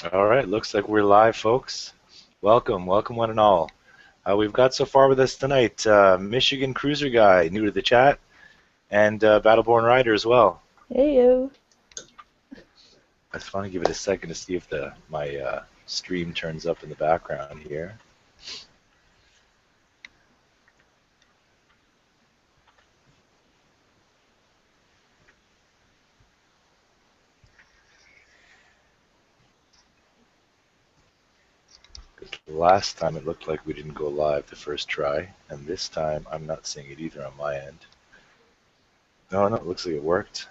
All right, looks like we're live, folks. Welcome, welcome one and all. We've got so far with us tonight Michigan Cruiser Guy, new to the chat, and Battleborn Rider as well. Heyo. I just want to give it a second to see if my stream turns up in the background here. Last time it looked like we didn't go live the first try, and this time I'm not seeing it either on my end. No, it looks like it worked.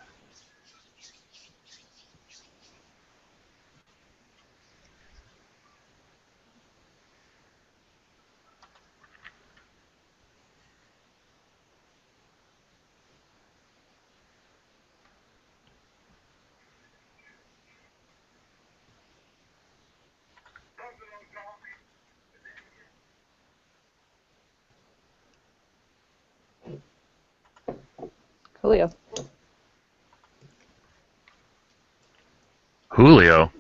Julio. Julio.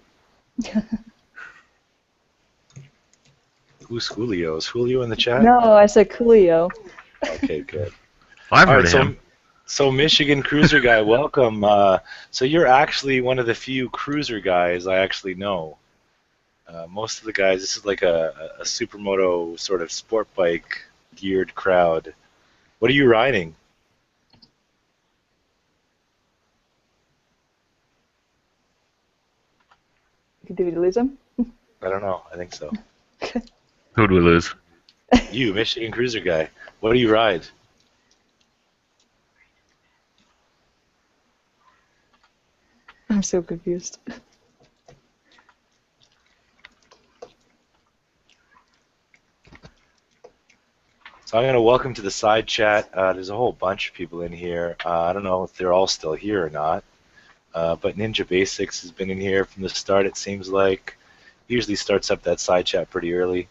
Who's Julio? Is Julio in the chat? No, I said Coolio. Okay, good. I've All heard right, of him. so Michigan Cruiser Guy, welcome. So you're actually one of the few cruiser guys I actually know. Most of the guys, this is like a supermoto sort of sport bike geared crowd. What are you riding? Did we lose him? I don't know. I think so. Who'd we lose? You, Michigan Cruiser Guy. What do you ride? I'm so confused. So I'm going to welcome to the side chat. There's a whole bunch of people in here. I don't know if they're all still here or not. But Ninja Basics has been in here from the start, it seems like. He usually starts up that side chat pretty early.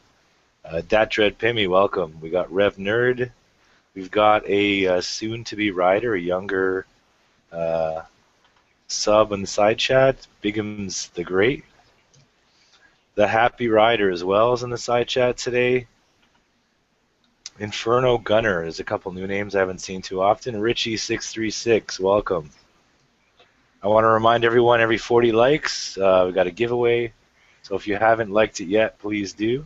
Dat Dread Pimmy, welcome. We got Rev Nerd. We've got a soon-to-be rider, a younger sub on the side chat. Bigham's the Great. The Happy Rider as well is in the side chat today. Inferno Gunner is a couple new names I haven't seen too often. Richie636, welcome. I want to remind everyone, every 40 likes, we got a giveaway. So if you haven't liked it yet, please do.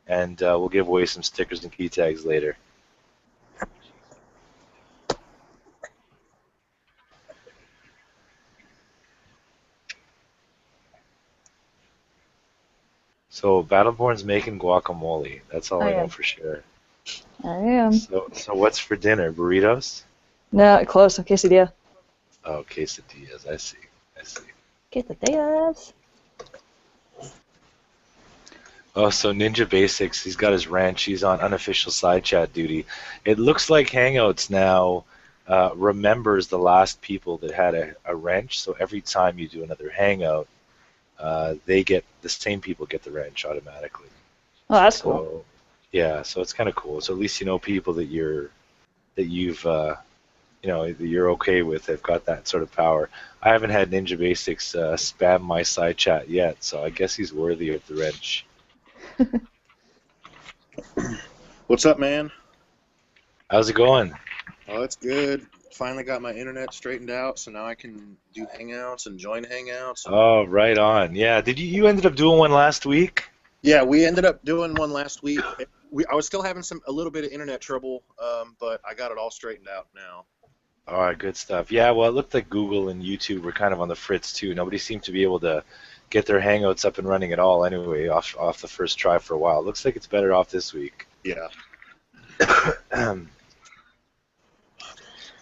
And we'll give away some stickers and key tags later. So Battleborn's making guacamole. That's all I know for sure. I am. So what's for dinner? Burritos? No, close. Quesadilla. Oh, quesadillas. I see. Quesadillas. Oh, so Ninja Basics, he's got his ranch. He's on unofficial side chat duty. It looks like Hangouts now remembers the last people that had a wrench. So every time you do another Hangout, the same people get the wrench automatically. Oh, that's cool. Yeah, so it's kind of cool. So at least you know people that you've that you're okay with. They've got that sort of power. I haven't had Ninja Basics spam my side chat yet, so I guess he's worthy of the wrench. What's up, man? How's it going? Oh, it's good. Finally got my internet straightened out, so now I can do Hangouts and join Hangouts. Oh, right on. Yeah, did you ended up doing one last week? Yeah, we ended up doing one last week. I was still having a little bit of internet trouble, but I got it all straightened out now. All right, good stuff. Yeah, well, it looked like Google and YouTube were kind of on the fritz too. Nobody seemed to be able to get their Hangouts up and running at all anyway off the first try for a while. Looks like it's better off this week. Yeah.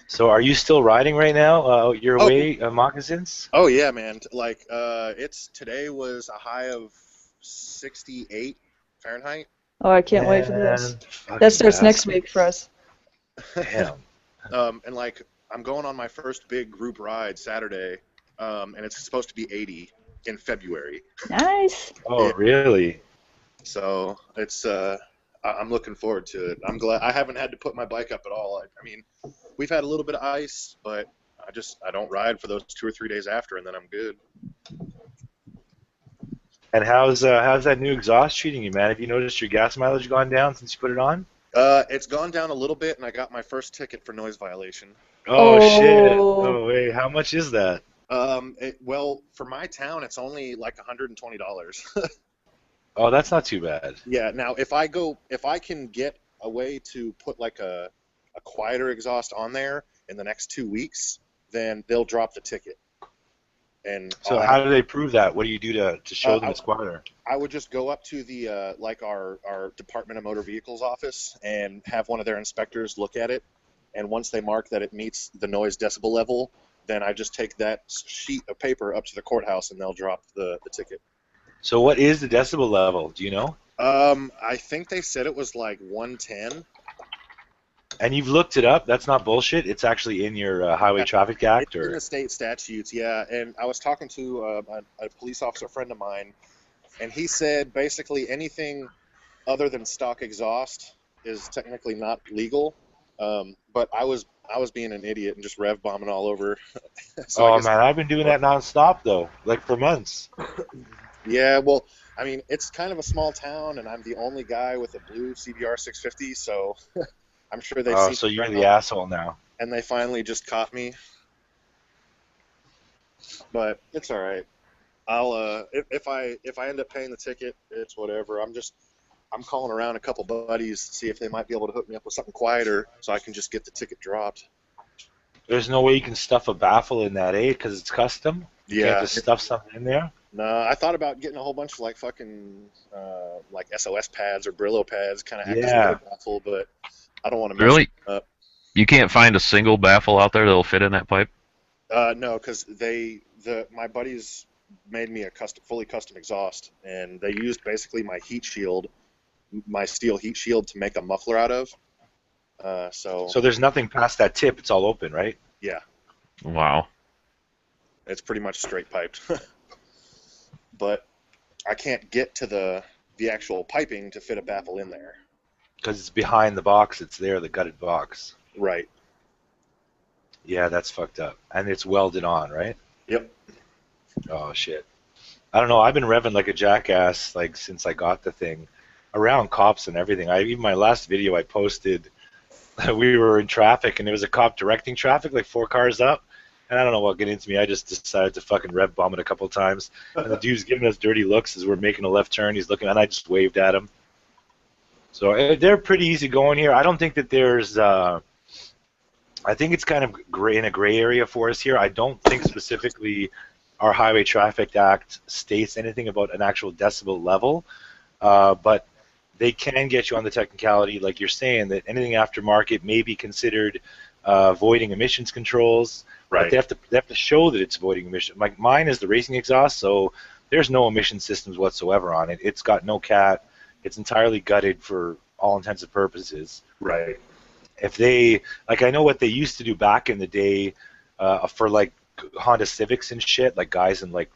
So are you still riding right now? You're away moccasins? Oh yeah, man. Like today was a high of 68 Fahrenheit. Oh, I can't wait for this. That starts next week for us. Damn. And like I'm going on my first big group ride Saturday, and it's supposed to be 80 in February. Nice. Oh, yeah. Really? So it's I'm looking forward to it. I'm glad I haven't had to put my bike up at all. I mean, we've had a little bit of ice, but I don't ride for those 2 or 3 days after, and then I'm good. And how's that new exhaust treating you, man? Have you noticed your gas mileage gone down since you put it on? It's gone down a little bit, and I got my first ticket for noise violation. Oh shit! Oh. Oh wait, how much is that? Well, for my town, it's only like $120. Oh, that's not too bad. Yeah. Now, if I can get a way to put like a quieter exhaust on there in the next 2 weeks, then they'll drop the ticket. And So how do they prove that? What do you do to show them it's quieter? I would just go up to the like our Department of Motor Vehicles office and have one of their inspectors look at it. And once they mark that it meets the noise decibel level, then I just take that sheet of paper up to the courthouse and they'll drop the ticket. So what is the decibel level? Do you know? I think they said it was like 110. And you've looked it up? That's not bullshit? It's actually in your Highway Traffic Act? It's in the state statutes, yeah. And I was talking to a police officer friend of mine, and he said basically anything other than stock exhaust is technically not legal. But I was being an idiot and just rev bombing all over. So man, I've been doing that nonstop though, like for months. Yeah, well, I mean, it's kind of a small town, and I'm the only guy with a blue CBR 650, so I'm sure they. Oh, so you're the asshole now. And they finally just caught me. But it's all right. I'll if I end up paying the ticket, it's whatever. I'm calling around a couple buddies to see if they might be able to hook me up with something quieter so I can just get the ticket dropped. There's no way you can stuff a baffle in that, eh? Because it's custom? You can't just stuff something in there? No, I thought about getting a whole bunch of like fucking like SOS pads or Brillo pads, kind of act as a baffle, but I don't want to mess it up. You can't find a single baffle out there that'll fit in that pipe? No, because my buddies made me a fully custom exhaust, and they used basically my heat shield, my steel heat shield, to make a muffler out of. So there's nothing past that tip. It's all open, right? Yeah. Wow. It's pretty much straight piped. But I can't get to the actual piping to fit a baffle in there. Because it's behind the box. It's there, the gutted box. Right. Yeah, that's fucked up. And it's welded on, right? Yep. Oh, shit. I don't know. I've been revving like a jackass like since I got the thing. Around cops and everything. Even my last video I posted, we were in traffic and there was a cop directing traffic like 4 cars up. And I don't know what got into me. I just decided to fucking rev bomb it a couple of times. And the dude's giving us dirty looks as we're making a left turn. He's looking, and I just waved at him. So they're pretty easy going here. I don't think that there's. I think it's kind of in a gray area for us here. I don't think specifically our Highway Traffic Act states anything about an actual decibel level, but they can get you on the technicality, like you're saying, that anything aftermarket may be considered voiding emissions controls. Right. But they have to show that it's avoiding emissions. Like mine is the racing exhaust, so there's no emission systems whatsoever on it. It's got no cat. It's entirely gutted for all intents and purposes. Right. If they, like, I know what they used to do back in the day for like Honda Civics and shit, like guys in like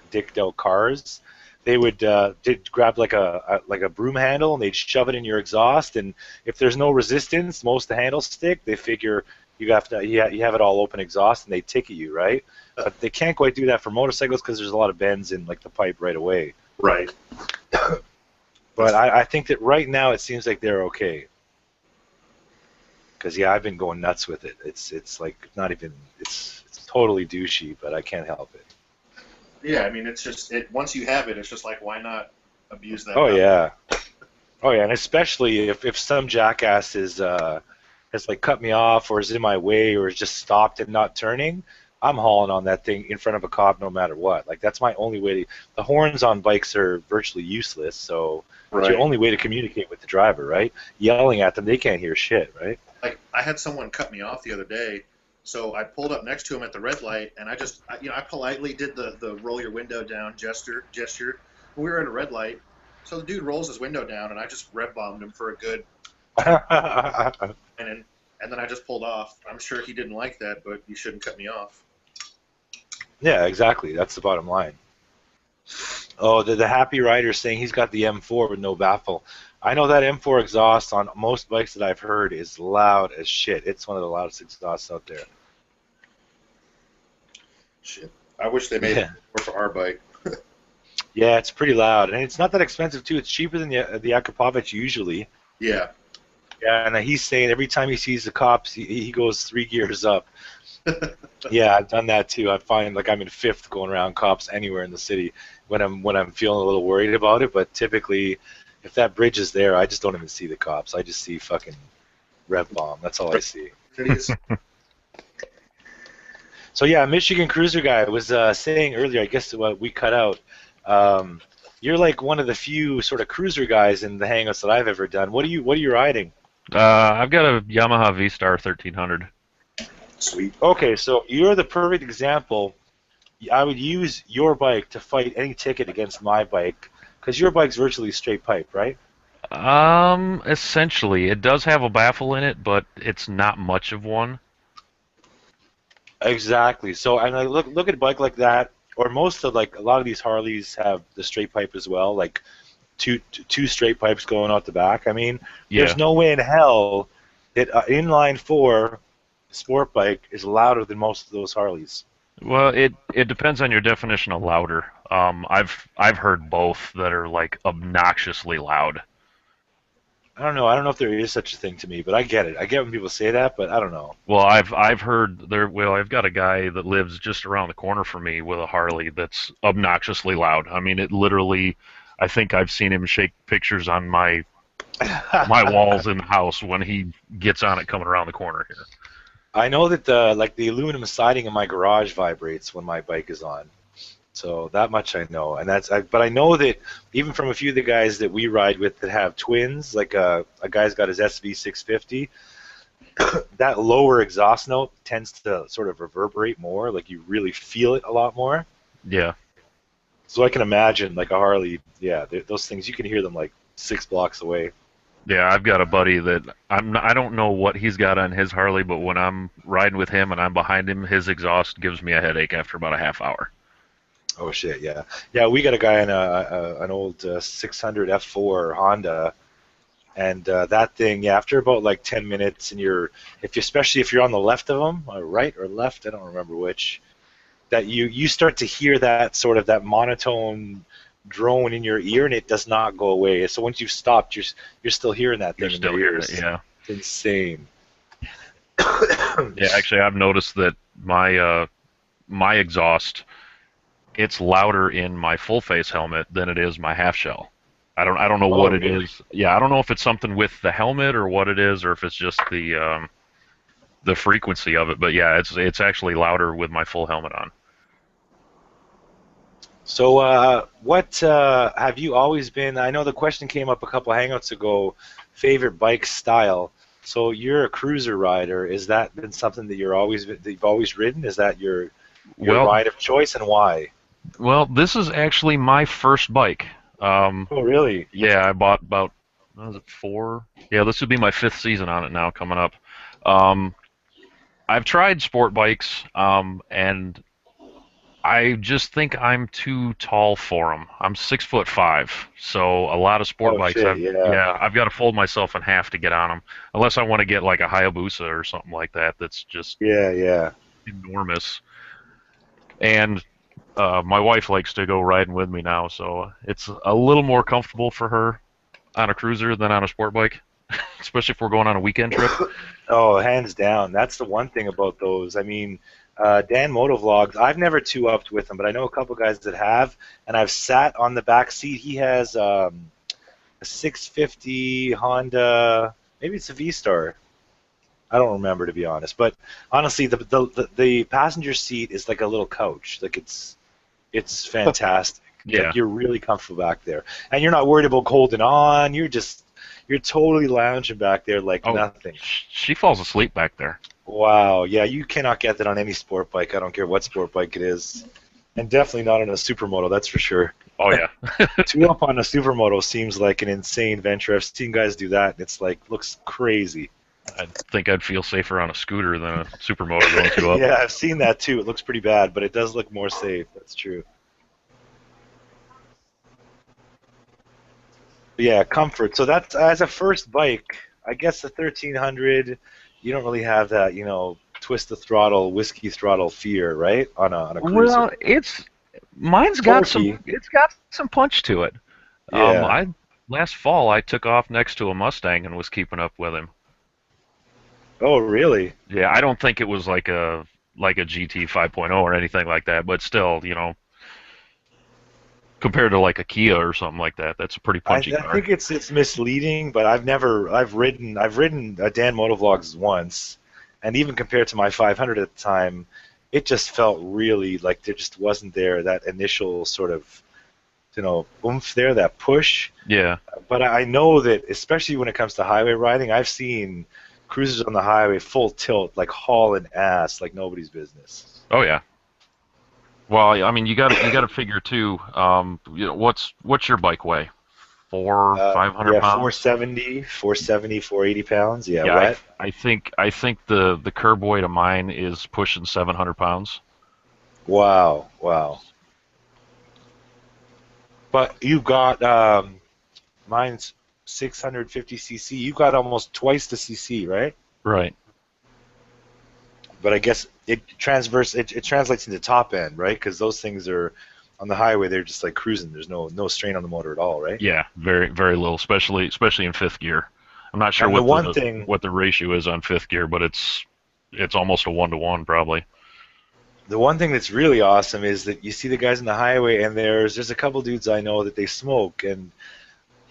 dicked out cars. They would grab like a broom handle and they'd shove it in your exhaust, and if there's no resistance, most of the handles stick. They figure you have it all open exhaust, and they ticket you, right? But they can't quite do that for motorcycles because there's a lot of bends in like the pipe right away. Right. But I think that right now it seems like they're okay. Because I've been going nuts with it. It's like not even it's totally douchey, but I can't help it. Yeah, I mean, it's just once you have it, it's just like, why not abuse that? Oh yeah, and especially if some jackass has like cut me off or is in my way or is just stopped and not turning, I'm hauling on that thing in front of a cop no matter what. Like that's my only way. The horns on bikes are virtually useless, so it's your only way to communicate with the driver, right? Yelling at them, they can't hear shit, right? Like I had someone cut me off the other day. So I pulled up next to him at the red light, and I politely did the roll your window down gesture. We were at a red light, so the dude rolls his window down, and I just rev bombed him for a good. and then I just pulled off. I'm sure he didn't like that, but you shouldn't cut me off. Yeah, exactly. That's the bottom line. Oh, the Happy Rider saying he's got the M4 with no baffle. I know that M4 exhaust on most bikes that I've heard is loud as shit. It's one of the loudest exhausts out there. Shit. I wish they made it more for our bike. Yeah, it's pretty loud, and it's not that expensive too. It's cheaper than the Akrapovic usually. Yeah. Yeah, and he's saying every time he sees the cops, he goes 3 gears up. Yeah, I've done that too. I find like I'm in fifth going around cops anywhere in the city when I'm feeling a little worried about it. But typically, if that bridge is there, I just don't even see the cops. I just see fucking rev bomb. That's all I see. So yeah, Michigan Cruiser guy was saying earlier. I guess what we cut out. You're like one of the few sort of cruiser guys in the hangouts that I've ever done. What are you riding? I've got a Yamaha V-Star 1300. Sweet. Okay, so you're the perfect example. I would use your bike to fight any ticket against my bike, because your bike's virtually straight pipe, right? Essentially, it does have a baffle in it, but it's not much of one. Exactly. So, and I look at a bike like that, or most of like a lot of these Harleys have the straight pipe as well, like two straight pipes going out the back. I mean, there's no way in hell that inline 4 sport bike is louder than most of those Harleys. Well, it depends on your definition of louder. I've heard both that are like obnoxiously loud. I don't know. I don't know if there is such a thing to me, but I get it. I get when people say that, but I don't know. Well, I've heard there. Well, I've got a guy that lives just around the corner from me with a Harley that's obnoxiously loud. I mean, it literally. I think I've seen him shake pictures on my walls in the house when he gets on it coming around the corner here. I know that the aluminum siding in my garage vibrates when my bike is on, so that much I know. And but I know that even from a few of the guys that we ride with that have twins, like a guy's got his SV650, that lower exhaust note tends to sort of reverberate more, like you really feel it a lot more. Yeah. So I can imagine like a Harley, yeah, those things you can hear them like 6 blocks away. Yeah, I've got a buddy that I don't know what he's got on his Harley, but when I'm riding with him and I'm behind him, his exhaust gives me a headache after about a half hour. Oh shit, yeah, yeah. We got a guy in an old 600 F4 Honda, and that thing, yeah, after about like 10 minutes, and especially if you're on the left of them, or right or left, I don't remember which, that you start to hear that sort of that monotone drone in your ear, and it does not go away. So once you've stopped, you're still hearing that thing in your ears. Yeah. It's insane. Yeah, actually, I've noticed that my exhaust, it's louder in my full face helmet than it is my half shell. I don't know what it is. Yeah, I don't know if it's something with the helmet or what it is, or if it's just the frequency of it. But yeah, it's actually louder with my full helmet on. So, what have you always been? I know the question came up a couple of hangouts ago. Favorite bike style. So you're a cruiser rider. Is that been something that you've always ridden? Is that your ride of choice, and why? Well, this is actually my first bike. Oh, really? Yeah, I bought about, what was it, 4? Yeah, this would be my 5th season on it now, coming up. I've tried sport bikes, and I just think I'm too tall for them. I'm 6'5", so a lot of sport bikes, I've got to fold myself in half to get on them, unless I want to get like a Hayabusa or something like that. That's just enormous. And my wife likes to go riding with me now, so it's a little more comfortable for her on a cruiser than on a sport bike, especially if we're going on a weekend trip. Oh, hands down. That's the one thing about those. I mean, Dan Motovlogs, I've never two-upped with him, but I know a couple guys that have, and I've sat on the back seat. He has a 650 Honda, maybe it's a V-Star. I don't remember, to be honest. But honestly, the passenger seat is like a little couch. Like it's fantastic. Yeah. Like, you're really comfortable back there, and you're not worried about holding on. You're totally lounging back there like nothing. She falls asleep back there. Wow, yeah, you cannot get that on any sport bike. I don't care what sport bike it is, and definitely not on a supermoto. That's for sure. Oh yeah. Two up on a supermoto seems like an insane venture. I've seen guys do that, and it's like looks crazy. I think I'd feel safer on a scooter than a supermoto going 2 up. Yeah, I've seen that too. It looks pretty bad, but it does look more safe. That's true. Yeah, comfort. So that's as a first bike, I guess the 1300. You don't really have that, twist the throttle, whiskey throttle fear, right? On a cruiser. Well, Mine's got Torquey. it's got some punch to it. Yeah. Last fall I took off next to a Mustang and was keeping up with him. Oh, really? Yeah, I don't think it was like a GT 5.0 or anything like that, but still, compared to like a Kia or something like that, that's a pretty I, punchy I car. think it's misleading, but I've ridden a Dan Motovlogs once, and even compared to my 500 at the time, it just felt really like there just wasn't there that initial sort of oomph there, that push. Yeah. But I know that especially when it comes to highway riding, I've seen cruisers on the highway full tilt, like hauling ass like nobody's business. Oh yeah. Well, I mean, you got to figure too. What's your bike weigh? 500 Yeah, pounds? 470, 480 pounds. Yeah, Yeah, wet. I think the curb weight of mine is pushing 700 pounds. Wow, wow. But you got mine's 650 cc. You got almost twice the cc, right? Right. But I guess it translates into top end, right? Because those things are on the highway. They're just like cruising. There's no strain on the motor at all, right? Yeah, very very little, especially in fifth gear. I'm not sure And the one thing, what the ratio is on fifth gear, but it's almost a 1-to-1 probably. the one thing that's really awesome is that you see the guys on the highway, and there's a couple dudes I know that they smoke, and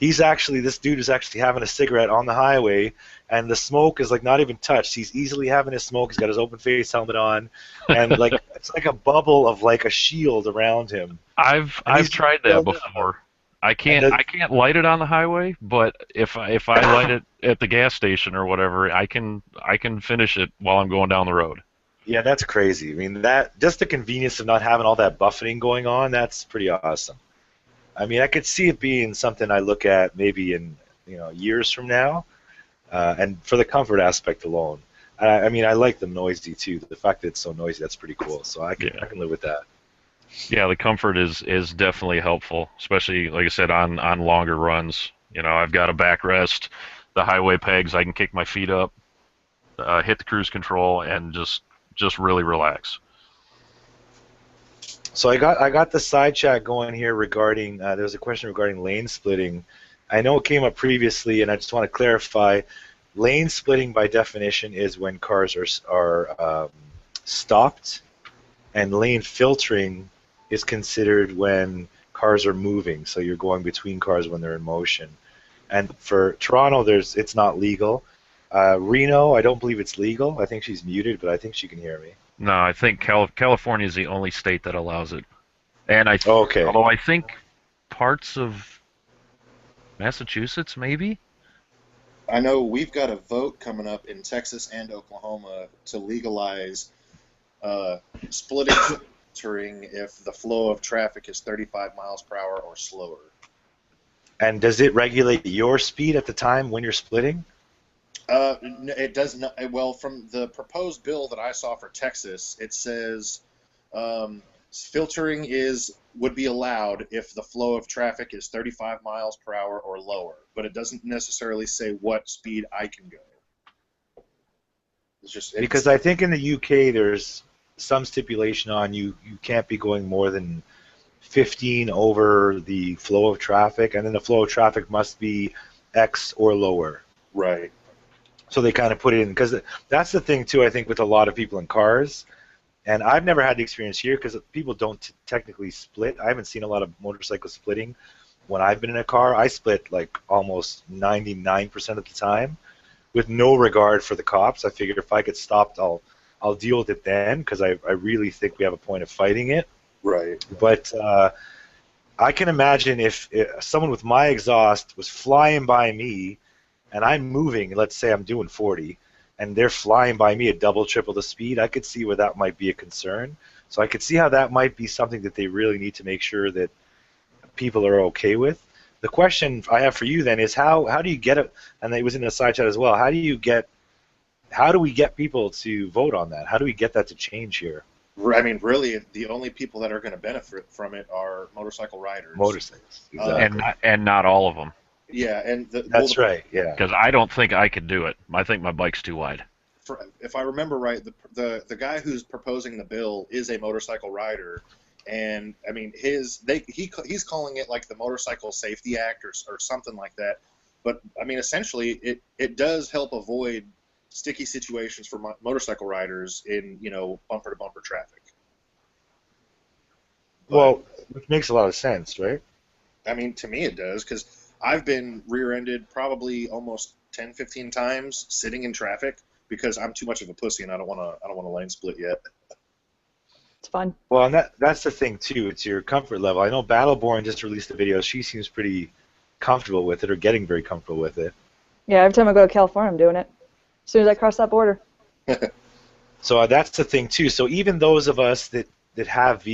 this dude is actually having a cigarette on the highway, and the smoke is like not even touched. He's easily having his smoke. He's got his open face helmet on, and like it's like a bubble of like a shield around him. I've tried that before. I can't light it on the highway, but if I light it at the gas station or whatever, I can finish it while I'm going down the road. Yeah, that's crazy. I mean, that just the convenience of not having all that buffeting going on, that's pretty awesome. I mean, I could see it being something I look at maybe in years from now, and for the comfort aspect alone. I mean, I like them noisy too. The fact that it's so noisy, that's pretty cool. So I can live with that. Yeah, the comfort is definitely helpful, especially like I said on longer runs. I've got a backrest, the highway pegs. I can kick my feet up, hit the cruise control, and just really relax. So I got the side chat going here regarding there's a question regarding lane splitting. I know it came up previously, and I just want to clarify. Lane splitting by definition is when cars are stopped, and lane filtering is considered when cars are moving. So you're going between cars when they're in motion. And for Toronto, it's not legal. Reno, I don't believe it's legal. I think she's muted, but I think she can hear me. No, I think California is the only state that allows it, and Okay. although I think parts of Massachusetts maybe. I know we've got a vote coming up in Texas and Oklahoma to legalize splitting filtering if the flow of traffic is 35 miles per hour or slower. And does it regulate your speed at the time when you're splitting? It does not. Well, from the proposed bill that I saw for Texas, it says filtering would be allowed if the flow of traffic is 35 miles per hour or lower, but it doesn't necessarily say what speed I can go. Because I think in the UK there's some stipulation on you can't be going more than 15 over the flow of traffic, and then the flow of traffic must be X or lower. Right. So they kind of put it in, because that's the thing too, I think, with a lot of people in cars. And I've never had the experience here because people don't technically split. I haven't seen a lot of motorcycle splitting when I've been in a car. I split like almost 99% of the time with no regard for the cops. I figure if I get stopped, I'll deal with it then, because I really think we have a point of fighting it. Right. But I can imagine if someone with my exhaust was flying by me and I'm moving, let's say I'm doing 40, and they're flying by me at double, triple the speed, I could see where that might be a concern. So I could see how that might be something that they really need to make sure that people are okay with. The question I have for you then is how do you get it, and it was in the side chat as well, how do we get people to vote on that? How do we get that to change here? I mean, really, the only people that are going to benefit from it are motorcycle riders. Motorcycles, exactly. And not all of them. Yeah, and that's right. Yeah, because I don't think I could do it. I think my bike's too wide. If I remember right, the guy who's proposing the bill is a motorcycle rider, And I mean, he's calling it like the Motorcycle Safety Act or something like that. But I mean, essentially, it does help avoid sticky situations for motorcycle riders in bumper to bumper traffic. Well, which makes a lot of sense, right? I mean, to me it does, because I've been rear-ended probably almost 10, 15 times sitting in traffic because I'm too much of a pussy and I don't want to lane split yet. It's fun. Well, and that's the thing too. It's your comfort level. I know Battleborn just released a video. She seems pretty comfortable with it, or getting very comfortable with it. Yeah, every time I go to California, I'm doing it. As soon as I cross that border. So that's the thing too. So even those of us that have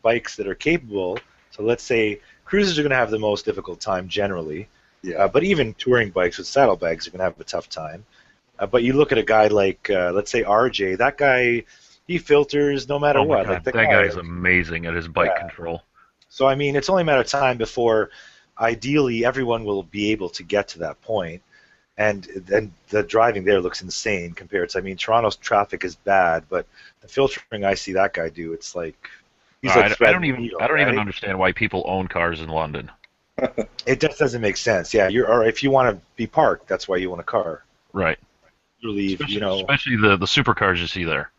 bikes that are capable, so let's say cruisers are going to have the most difficult time generally. Yeah. But even touring bikes with saddlebags are going to have a tough time. But you look at a guy like, let's say RJ, that guy, he filters no matter what. God, like that guy is amazing at his bike control. So, I mean, it's only a matter of time before, ideally, everyone will be able to get to that point. And the driving there looks insane compared to, I mean, Toronto's traffic is bad, but the filtering I see that guy do, it's like, he's like I don't even understand why people own cars in London. It just doesn't make sense. Yeah, or if you want to be parked, that's why you own a car. Right. Really, especially the supercars you see there.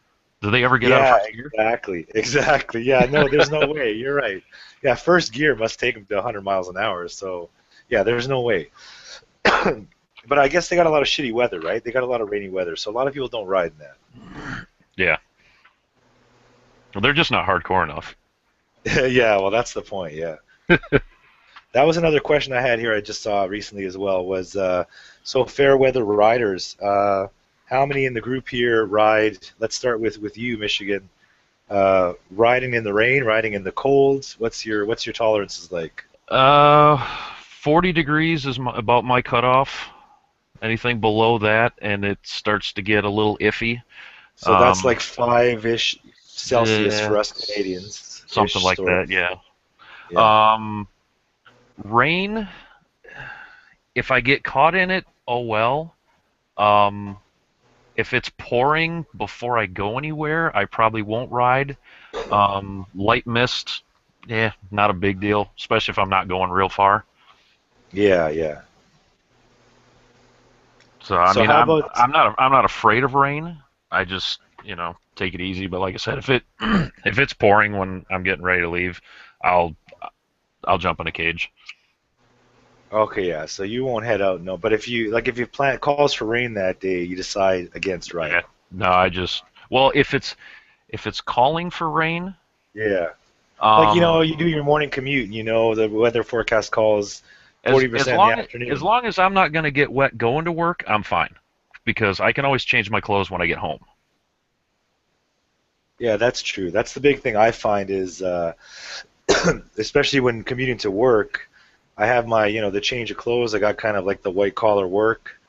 Do they ever get out of first gear? Exactly. Yeah, no, there's no way. You're right. Yeah, first gear must take them to 100 miles an hour. So, yeah, there's no way. But I guess they got a lot of shitty weather, right? They got a lot of rainy weather, so a lot of people don't ride in that. Yeah. Well, they're just not hardcore enough. Yeah, well, that's the point, yeah. That was another question I had here I just saw recently as well, was, so fair weather riders, how many in the group here ride, let's start with you, Michigan, riding in the rain, riding in the cold, what's your tolerances like? 40 degrees is about my cutoff. Anything below that, and it starts to get a little iffy. So that's like 5-ish Celsius for us Canadians. Something like that, yeah. Rain, if I get caught in it, oh well. If it's pouring before I go anywhere, I probably won't ride. Light mist, not a big deal, especially if I'm not going real far. Yeah. So I mean, I'm not afraid of rain. I just take it easy. But like I said, if it's pouring when I'm getting ready to leave, I'll jump in a cage. Okay, yeah. So you won't head out, no. But if you plan calls for rain that day, you decide against riding. Yeah. No, if it's calling for rain. Yeah. Like you do your morning commute. The weather forecast calls 40% in the afternoon. As long as I'm not going to get wet going to work, I'm fine, because I can always change my clothes when I get home. Yeah, that's true. That's the big thing I find is, especially when commuting to work, I have my, the change of clothes. I got kind of like the white collar work,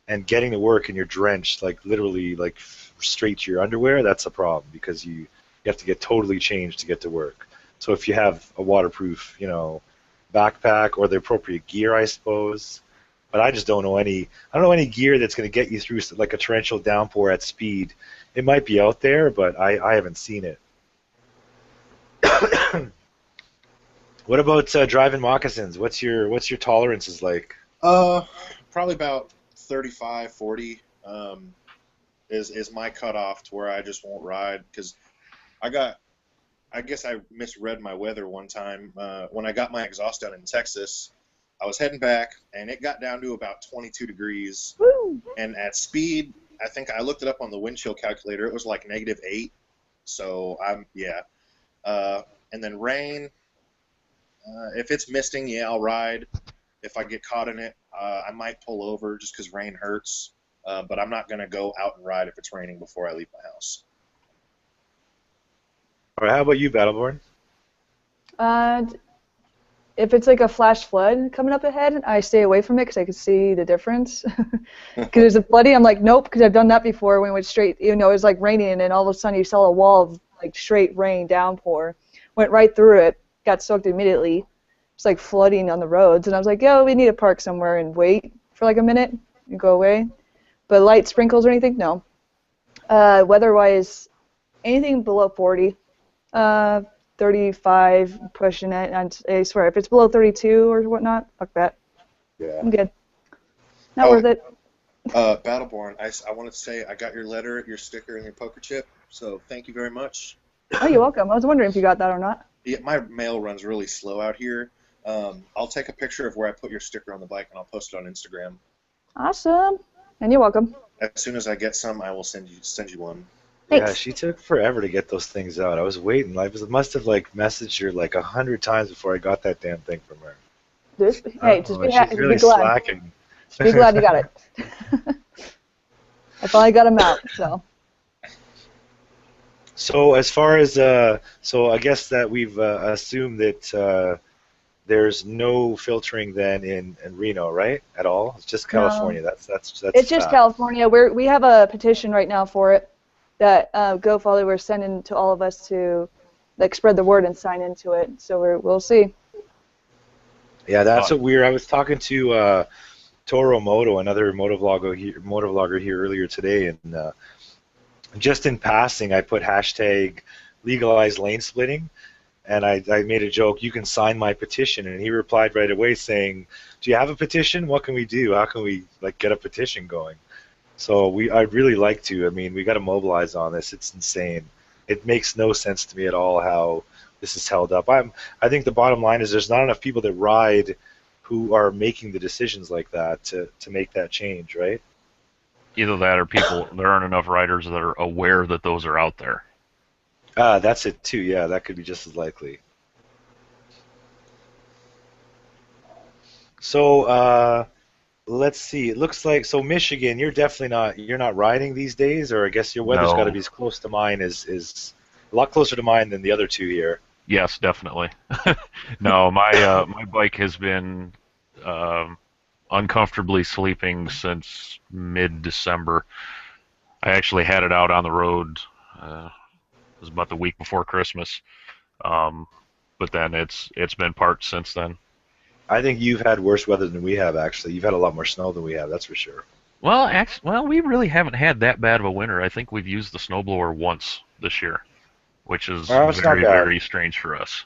and getting to work and you're drenched, like literally like straight to your underwear, that's a problem because you have to get totally changed to get to work. So if you have a waterproof, backpack or the appropriate gear, I suppose. But I just don't know any gear that's going to get you through like a torrential downpour at speed. It might be out there, but I haven't seen it. What about driving moccasins? What's your tolerances like? Probably about 35, 40 is my cutoff to where I just won't ride, because I guess I misread my weather one time. When I got my exhaust done in Texas, I was heading back, and it got down to about 22 degrees. Woo! And at speed, I think I looked it up on the wind chill calculator, it was like -8. So and then rain, if it's misting, I'll ride. If I get caught in it, I might pull over just because rain hurts. But I'm not going to go out and ride if it's raining before I leave my house. All right, how about you, Battleborn? If it's like a flash flood coming up ahead, I stay away from it because I can see the difference. Because there's a flooding, I'm like, nope, because I've done that before when it went straight, it was like raining, and then all of a sudden you saw a wall of like straight rain downpour. Went right through it, got soaked immediately. It's like flooding on the roads, and I was like, we need to park somewhere and wait for like a minute and go away. But light sprinkles or anything, no. Weather-wise, anything below 40. 35 pushing it, and I swear, if it's below 32 or whatnot, fuck that. Yeah. I'm good. Not worth it. Battleborn, I wanted to say I got your letter, your sticker, and your poker chip, so thank you very much. Oh, you're welcome. I was wondering if you got that or not. Yeah, my mail runs really slow out here. I'll take a picture of where I put your sticker on the bike, and I'll post it on Instagram. Awesome. And you're welcome. As soon as I get some, I will send you one. Thanks. Yeah, she took forever to get those things out. I was waiting. I must have like messaged her like 100 times before I got that damn thing from her. Just be she's really be glad. slacking. Just be glad you got it. I finally got them out, so. So as far as so I guess that we've assumed that there's no filtering then in Reno, right? At all? It's just California. No. That's It's just California. We have a petition right now for it that GoFollow we're sending to all of us to like spread the word and sign into it. So we'll see. Yeah, that's what I was talking to Toro Moto, another motovlogger here earlier today, and just in passing, I put hashtag legalize lane splitting, and I made a joke, you can sign my petition, and he replied right away saying, do you have a petition? What can we do? How can we like get a petition going? So I'd really like to. I mean, we got to mobilize on this. It's insane. It makes no sense to me at all how this is held up. I think the bottom line is there's not enough people that ride who are making the decisions like that to make that change, right? Either that or there aren't enough riders that are aware that those are out there. That's it too. Yeah, that could be just as likely. So let's see. It looks like Michigan. You're not riding these days, or I guess your weather's got to be as close to mine is a lot closer to mine than the other two here. Yes, definitely. No, my bike has been uncomfortably sleeping since mid-December. I actually had it out on the road. It was about the week before Christmas, but then it's been parked since then. I think you've had worse weather than we have. Actually, you've had a lot more snow than we have. That's for sure. Well, we really haven't had that bad of a winter. I think we've used the snowblower once this year, which is very strange for us.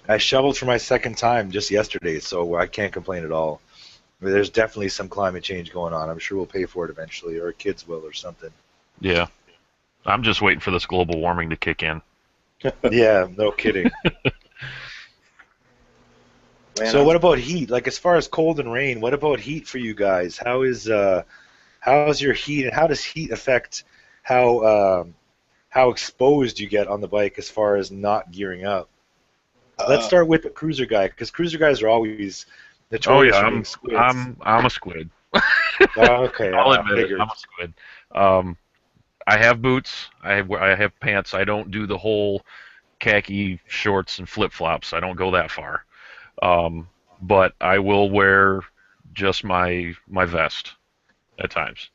I shoveled for my second time just yesterday, so I can't complain at all. I mean, there's definitely some climate change going on. I'm sure we'll pay for it eventually, or our kids will, or something. Yeah. I'm just waiting for this global warming to kick in. Yeah, no kidding. So what about heat? Like as far as cold and rain, what about heat for you guys? How's your heat, and how does heat affect how exposed you get on the bike as far as not gearing up? Let's start with the cruiser guy, because cruiser guys are always notorious for being squids. I'm a squid. Okay, I'll admit it. I'm a squid. I have boots. I have pants. I don't do the whole khaki shorts and flip flops. I don't go that far. But I will wear just my vest at times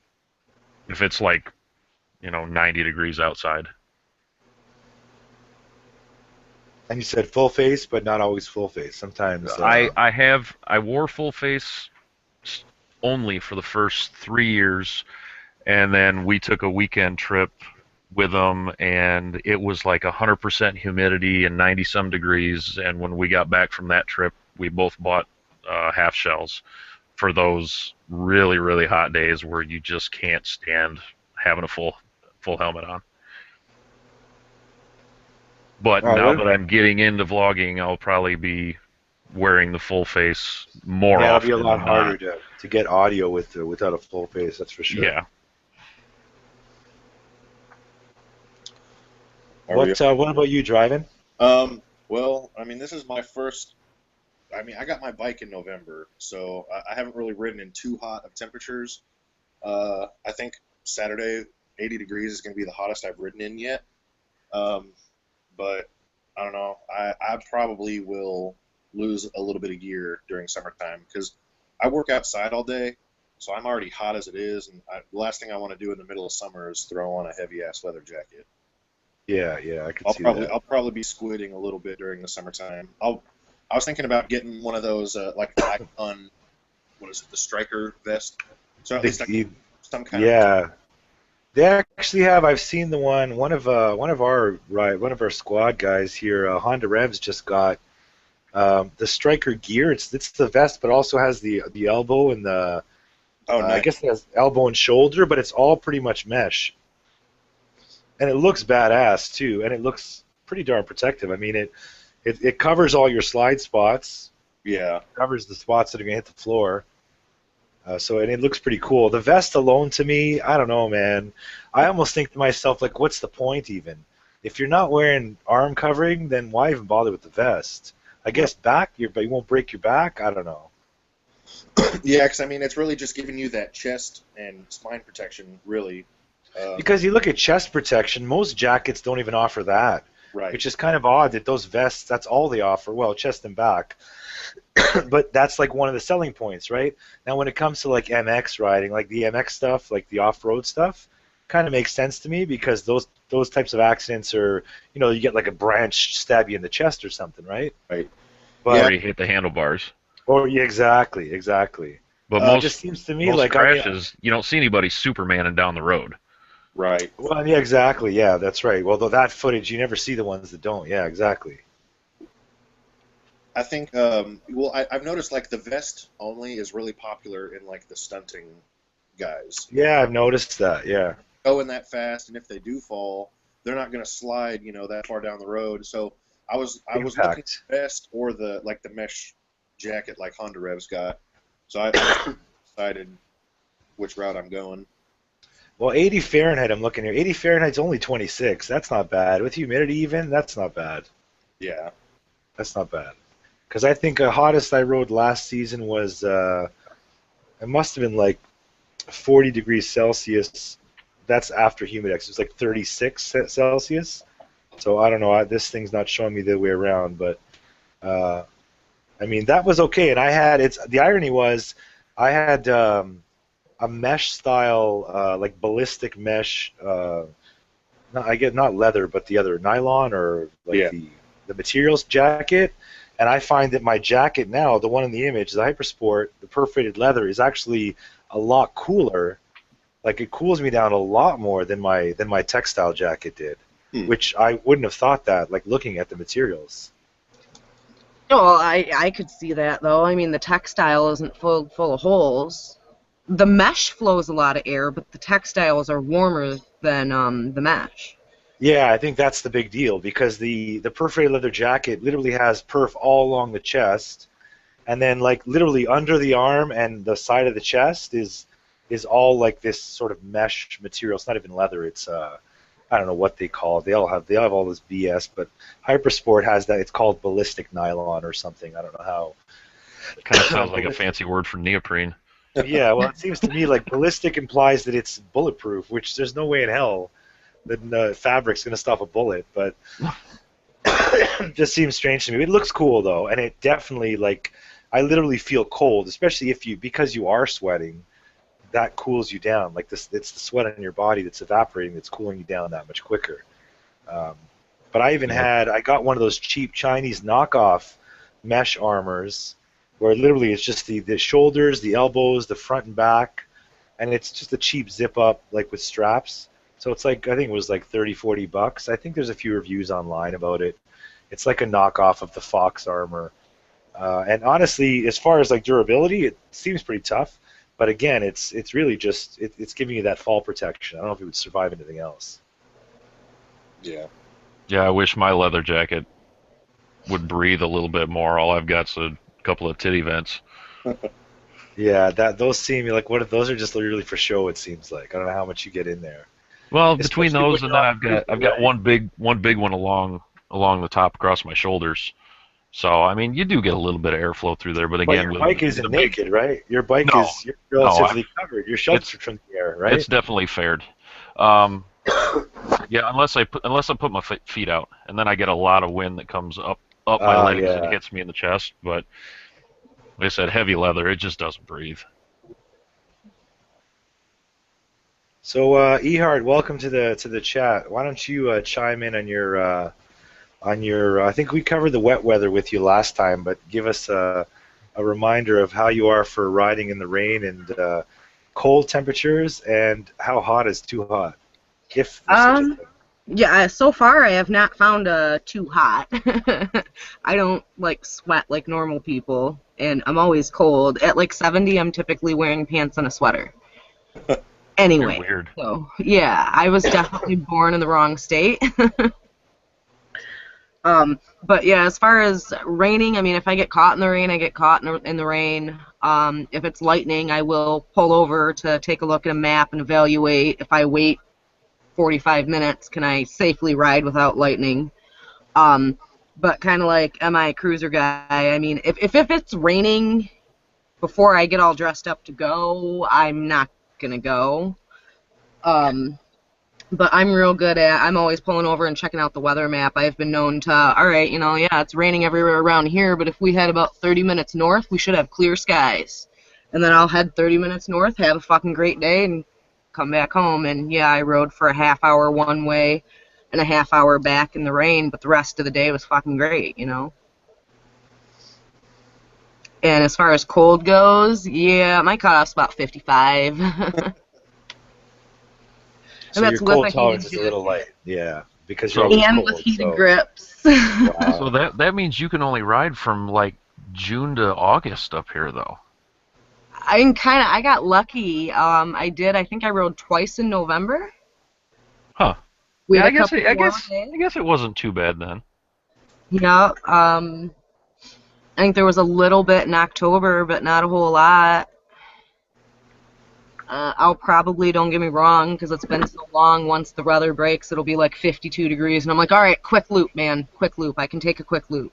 if it's like 90 degrees outside. And you said full face, but not always full face. Sometimes I wore full face only for the first 3 years, and then we took a weekend trip with them, and it was like 100% humidity and 90-some degrees. And when we got back from that trip, we both bought half shells for those really, really hot days where you just can't stand having a full helmet on. But now that I'm getting into vlogging, I'll probably be wearing the full face more often. Yeah, it'll be a lot harder to get audio without a full face, that's for sure. Yeah. What about you driving? Well, I mean, this is my first. I mean, I got my bike in November, so I haven't really ridden in too hot of temperatures. I think Saturday, 80 degrees is going to be the hottest I've ridden in yet. But I don't know. I probably will lose a little bit of gear during summertime because I work outside all day, so I'm already hot as it is. And the last thing I want to do in the middle of summer is throw on a heavy-ass leather jacket. Yeah, I can see that. I'll probably be squidding a little bit during the summertime. I was thinking about getting one of those like what is it, the striker vest? So at least some kind of They actually have. I've seen the one of our squad guys here. Honda Revs just got the Striker gear. It's the vest, but also has the elbow and the Oh, I nice. guess it has elbow and shoulder, but it's all pretty much mesh, and it looks badass too, and it looks pretty darn protective. I mean, it covers all your slide spots, Yeah. covers the spots that are gonna hit the floor. And it looks pretty cool. The vest alone, to me, I don't know, man. I almost think to myself, like, what's the point even? If you're not wearing arm covering, then why even bother with the vest? I guess but you won't break your back. I don't know. Yeah, because I mean, it's really just giving you that chest and spine protection, really. Because you look at chest protection, most jackets don't even offer that, Right. which is kind of odd that those vests, that's all they offer. Well, chest and back. But that's like one of the selling points, right? Now, when it comes to like MX riding, like the MX stuff, like the off-road stuff, kind of makes sense to me because those types of accidents are, you get like a branch stab you in the chest or something, right? Right. But Or you hit the handlebars. yeah, exactly. But It just seems to me most like crashes, you don't see anybody Supermaning down the road. Right. well, yeah, exactly. Yeah, that's right. Well, though that footage, you never see the ones that don't. Yeah, exactly. I think, I've noticed like the vest only is really popular in like the stunting guys. Yeah, I've noticed that. Yeah. Going that fast, and if they do fall, they're not going to slide, that far down the road. So I was looking at Impact. the vest or the mesh jacket like Honda Rev's got. So I decided which route I'm going. Well, 80 Fahrenheit, I'm looking here. 80 Fahrenheit's only 26. That's not bad. With humidity even, that's not bad. Yeah. That's not bad. Because I think the hottest I rode last season was, it must have been like 40 degrees Celsius. That's after Humidex. It was like 36 Celsius. So I don't know. This thing's not showing me the way around, but I mean that was okay. And the irony was, I had a mesh style, like ballistic mesh. I get not leather, but the other nylon or like the materials jacket. And I find that my jacket now, the one in the image, the HyperSport, the perforated leather, is actually a lot cooler. Like it cools me down a lot more than my textile jacket did, which I wouldn't have thought that. Like looking at the materials. Well, I could see that though. I mean, the textile isn't full of holes. The mesh flows a lot of air, but the textiles are warmer than the mesh. Yeah, I think that's the big deal because the perforated leather jacket literally has perf all along the chest, and then like literally under the arm and the side of the chest is all like this sort of mesh material. It's not even leather. It's I don't know what they call it. They have all this BS, but HyperSport has that. It's called ballistic nylon or something. I don't know how. It kind of sounds like a fancy word for neoprene. Yeah, well, it seems to me like ballistic implies that it's bulletproof, which there's no way in hell that the fabric's going to stop a bullet, but it just seems strange to me. It looks cool though, and it definitely like I literally feel cold, especially because you are sweating. That cools you down. Like this, it's the sweat on your body that's evaporating that's cooling you down that much quicker. But I got one of those cheap Chinese knockoff mesh armors where literally it's just the shoulders, the elbows, the front and back, and it's just a cheap zip up like with straps. So it's like, I think it was like $30-40. I think there's a few reviews online about it. It's like a knockoff of the Fox armor. And honestly, as far as like durability, it seems pretty tough. But again, it's really just it's giving you that fall protection. I don't know if it would survive anything else. Yeah. Yeah, I wish my leather jacket would breathe a little bit more. All I've got's a couple of titty vents. Yeah, those seem like those are just really for show. It seems like I don't know how much you get in there. Well, between Especially those when and you're then I've got one big one along the top across my shoulders. So I mean, you do get a little bit of airflow through there, but But again, your with bike isn't naked, right? Your bike No. is relatively covered. You're sheltered from the air, right? It's definitely fared. Yeah, unless I put my feet out, and then I get a lot of wind that comes up my legs and Yeah. hits me in the chest. But like I said, heavy leather, it just doesn't breathe. So, Ehard, welcome to the chat. Why don't you chime in on your I think we covered the wet weather with you last time, but give us a reminder of how you are for riding in the rain and cold temperatures, and how hot is too hot. If there's such a thing. Yeah, so far I have not found too hot. I don't like sweat like normal people, and I'm always cold. At like 70, I'm typically wearing pants and a sweater. Anyway, You're weird. so yeah, I was definitely born in the wrong state. But yeah, as far as raining, I mean, if I get caught in the rain, I get caught in the rain. If it's lightning, I will pull over to take a look at a map and evaluate. If I wait 45 minutes, can I safely ride without lightning? But kind of like, am I a cruiser guy? I mean, if it's raining before I get all dressed up to go, I'm not gonna go. But I'm real good I'm always pulling over and checking out the weather map. I've been known to, all right, yeah, it's raining everywhere around here, but if we head about 30 minutes north, we should have clear skies. And then I'll head 30 minutes north, have a fucking great day, and come back home. And yeah, I rode for a half hour one way and a half hour back in the rain, but the rest of the day was fucking great, And as far as cold goes, yeah, my cutoff's about 55. So and your that's with cold a tolerance heated is a little light. Yeah, because So- you're always and cold. with heated so, grips. wow. So that means you can only ride from like June to August up here, though. I got lucky. I think I rode twice in November. Huh. We Yeah, had I a guess couple I warm guess days. I guess it wasn't too bad then. Yeah. I think there was a little bit in October, but not a whole lot. I'll probably, don't get me wrong, because it's been so long, once the weather breaks, it'll be like 52 degrees, and I'm like, all right, quick loop, man, quick loop. I can take a quick loop.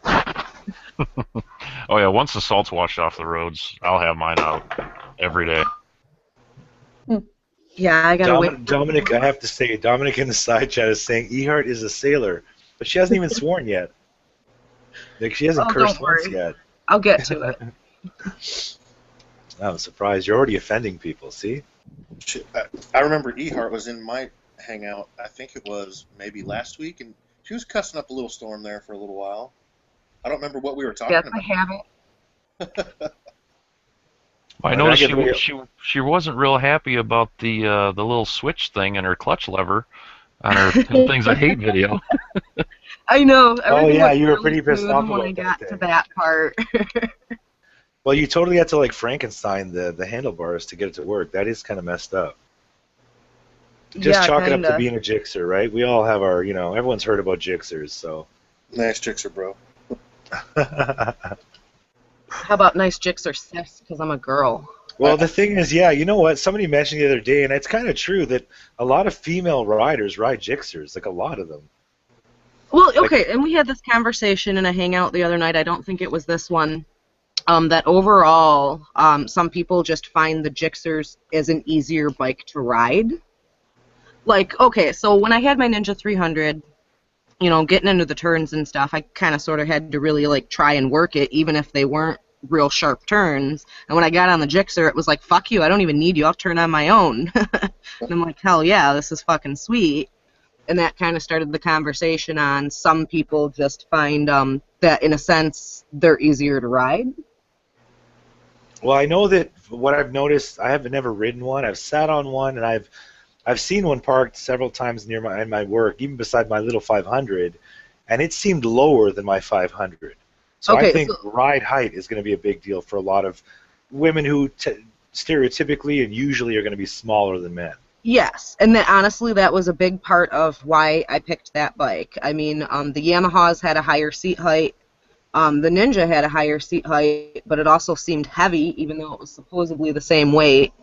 Oh yeah, once the salt's washed off the roads, I'll have mine out every day. Yeah, I gotta wait. Dominic, I have to say, Dominic in the side chat is saying Ehart is a sailor, but she hasn't even sworn yet. Like, she hasn't Oh, cursed don't once worry. yet. I'll get to it. I'm surprised. You're already offending people, see? I remember Ehart was in my hangout. I think it was maybe last week, and she was cussing up a little storm there for a little while. I don't remember what we were talking Yes, about. I have it. I I noticed get the- she wasn't real happy about the little switch thing and her clutch lever on her 10 Things I Hate video. I know. Oh, Everything yeah, went you were really pretty pissed smooth off when I about that got to thing. that part. Well, you totally had to, like, Frankenstein the handlebars to get it to work. That is kind of messed up. Just yeah, chalk it up to kinda. being a jixer, right? We all have our, everyone's heard about jixers, so. Nice jixer, bro. How about nice jicks or sis? Because I'm a girl. Well, the thing is, yeah, you know what? Somebody mentioned the other day, and it's kind of true, that a lot of female riders ride jixers, like a lot of them. Well, okay, and we had this conversation in a hangout the other night. I don't think it was this one. That overall, some people just find the Gixxers as an easier bike to ride. Like, okay, so when I had my Ninja 300, getting into the turns and stuff, I kind of sort of had to really, like, try and work it, even if they weren't real sharp turns. And when I got on the Gixxer, it was like, fuck you, I don't even need you, I'll turn on my own. And I'm like, hell yeah, this is fucking sweet. And that kind of started the conversation on some people just find that, in a sense, they're easier to ride. Well, I know that what I've noticed, I have never ridden one. I've sat on one, and I've seen one parked several times near my work, even beside my little 500, and it seemed lower than my 500. So Okay, I think ride height is going to be a big deal for a lot of women who stereotypically and usually are going to be smaller than men. Yes, and honestly, that was a big part of why I picked that bike. I mean, the Yamahas had a higher seat height. The Ninja had a higher seat height, but it also seemed heavy, even though it was supposedly the same weight.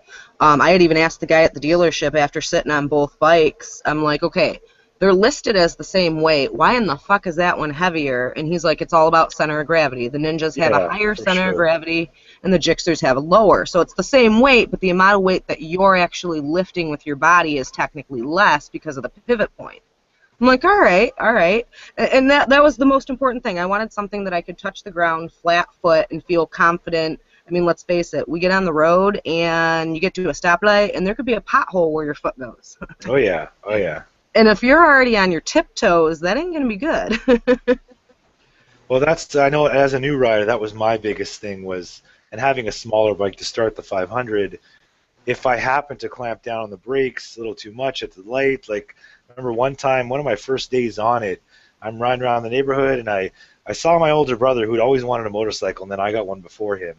I had even asked the guy at the dealership after sitting on both bikes, I'm like, okay, they're listed as the same weight. Why in the fuck is that one heavier? And he's like, it's all about center of gravity. The Ninjas have a higher center of gravity, and the Gixxers have a lower. So it's the same weight, but the amount of weight that you're actually lifting with your body is technically less because of the pivot point. I'm like, all right. And that was the most important thing. I wanted something that I could touch the ground flat foot and feel confident. I mean, let's face it, we get on the road and you get to a stoplight and there could be a pothole where your foot goes. Oh, yeah. And if you're already on your tiptoes, that ain't going to be good. Well, I know as a new rider, that was my biggest thing and having a smaller bike to start the 500, if I happen to clamp down on the brakes a little too much at the light, like I remember one time, one of my first days on it, I'm riding around the neighborhood and I saw my older brother who'd always wanted a motorcycle, and then I got one before him.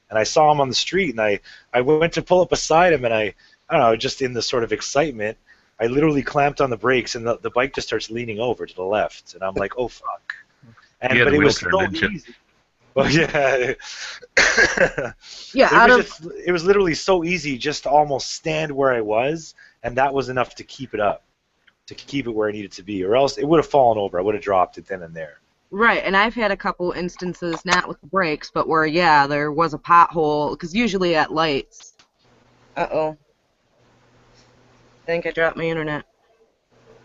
And I saw him on the street, and I went to pull up beside him, and I don't know, just in the sort of excitement, I literally clamped on the brakes, and the bike just starts leaning over to the left, and I'm like, oh fuck. And but it was so easy. Well, yeah. Yeah, it was literally so easy just to almost stand where I was, and that was enough to keep it up, to keep it where it needed to be, or else it would have fallen over. I would have dropped it then and there. right, and I've had a couple instances, not with the brakes, but where, yeah, there was a pothole, because usually at lights. Uh-oh. I think I dropped my internet.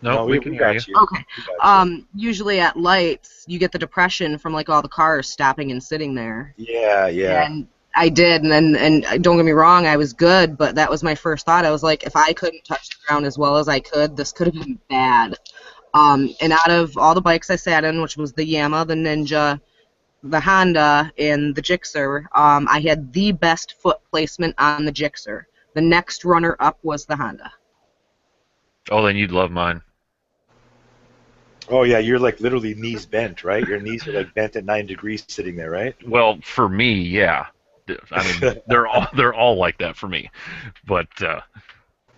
No, we can hear you. Okay. Usually at lights, you get the depression from like all the cars stopping and sitting there. Yeah, yeah. And I did, and don't get me wrong, I was good, but that was my first thought. I was like, if I couldn't touch the ground as well as I could, this could have been bad. And out of all the bikes I sat in, which was the Yamaha, the Ninja, the Honda, and the Gixxer, I had the best foot placement on the Gixxer. The next runner-up was the Honda. Oh, then you'd love mine. Oh yeah, you're like literally knees bent, right? Your knees are like bent at 9 degrees sitting there, right? Well, for me, yeah. I mean, they're all like that for me. But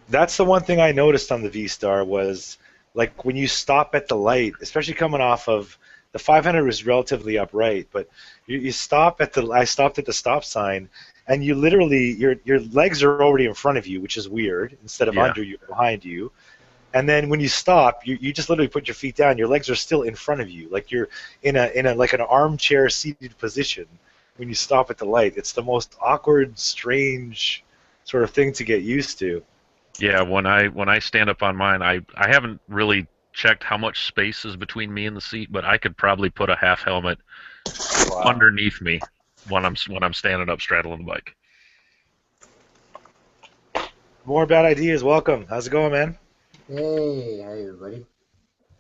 that's the one thing I noticed on the V-Star was like when you stop at the light, especially coming off of the 500 was relatively upright, but you stop at the I stopped at the stop sign, and you literally your legs are already in front of you, which is weird, instead of under you or behind you. And then when you stop, you just literally put your feet down. Your legs are still in front of you, like you're in a like an armchair seated position. When you stop at the light, it's the most awkward, strange sort of thing to get used to. yeah, when I stand up on mine, I haven't really checked how much space is between me and the seat, but I could probably put a half helmet underneath me when I'm standing up straddling the bike. More bad ideas. Welcome. How's it going, man? Hey, hi everybody.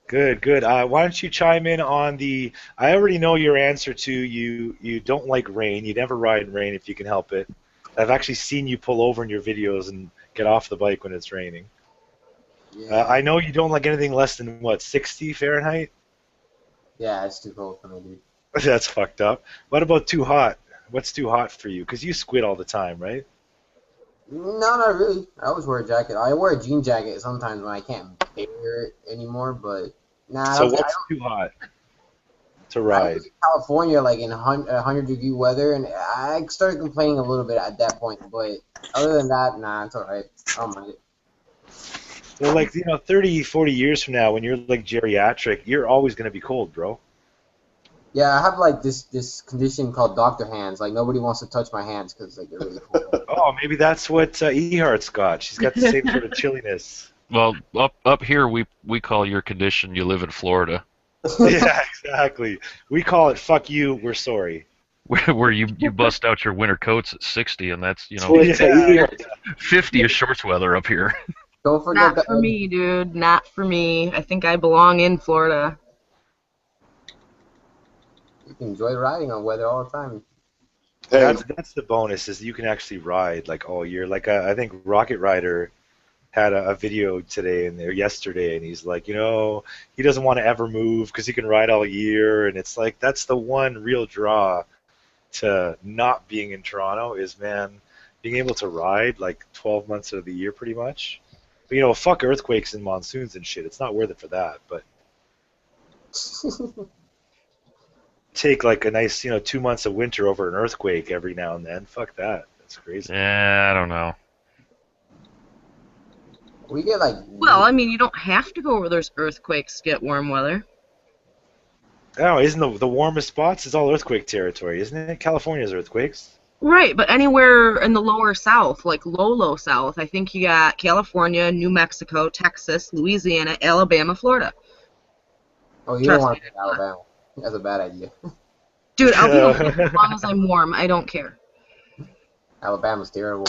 Good, good. Why don't you chime in on the? I already know your answer to you don't like rain. You never ride in rain if you can help it. I've actually seen you pull over in your videos and get off the bike when it's raining. Yeah, I know you don't like anything less than what, 60 Fahrenheit? yeah, it's too cold for me, dude. That's fucked up. What about too hot? What's too hot for you? Because you squid all the time, right? No, not really. I always wear a jacket. I wear a jean jacket sometimes when I can't bear it anymore, but nah. So what's too hot to I ride? was in California, like in 100-degree weather, and I started complaining a little bit at that point. But other than that, nah, it's alright. I don't mind it. Well, like, 30, 40 years from now, when you're like geriatric, you're always going to be cold, bro. Yeah, I have like this condition called doctor hands. Like nobody wants to touch my hands because like they're really cold. Oh, maybe that's what Ehart's got. She's got the same sort of chilliness. Well, up here we call your condition you live in Florida, Yeah, exactly. We call it "fuck you, we're sorry." where you bust out your winter coats at 60, and that's Yeah. 50 is shorts weather up here. Don't forget Not for me, dude. Not for me. I think I belong in Florida. You can enjoy riding on weather all the time. That's the bonus, is you can actually ride like all year. Like I think Rocket Rider had a video today or yesterday, and he's like, he doesn't want to ever move because he can ride all year, and it's like that's the one real draw to not being in Toronto is, man, being able to ride like 12 months of the year pretty much. But, fuck earthquakes and monsoons and shit. It's not worth it for that, but take like a nice, 2 months of winter over an earthquake every now and then. Fuck that. That's crazy. Yeah, I don't know. We get like. Well, I mean, you don't have to go where there's earthquakes to get warm weather. Oh, isn't the warmest spots? It's all earthquake territory, isn't it? California's earthquakes. Right, but anywhere in the lower south, like low south, I think you got California, New Mexico, Texas, Louisiana, Alabama, Florida. Oh, you don't want to go to Alabama. That's a bad idea. Dude, I'll be okay as long as I'm warm. I don't care. Alabama's terrible.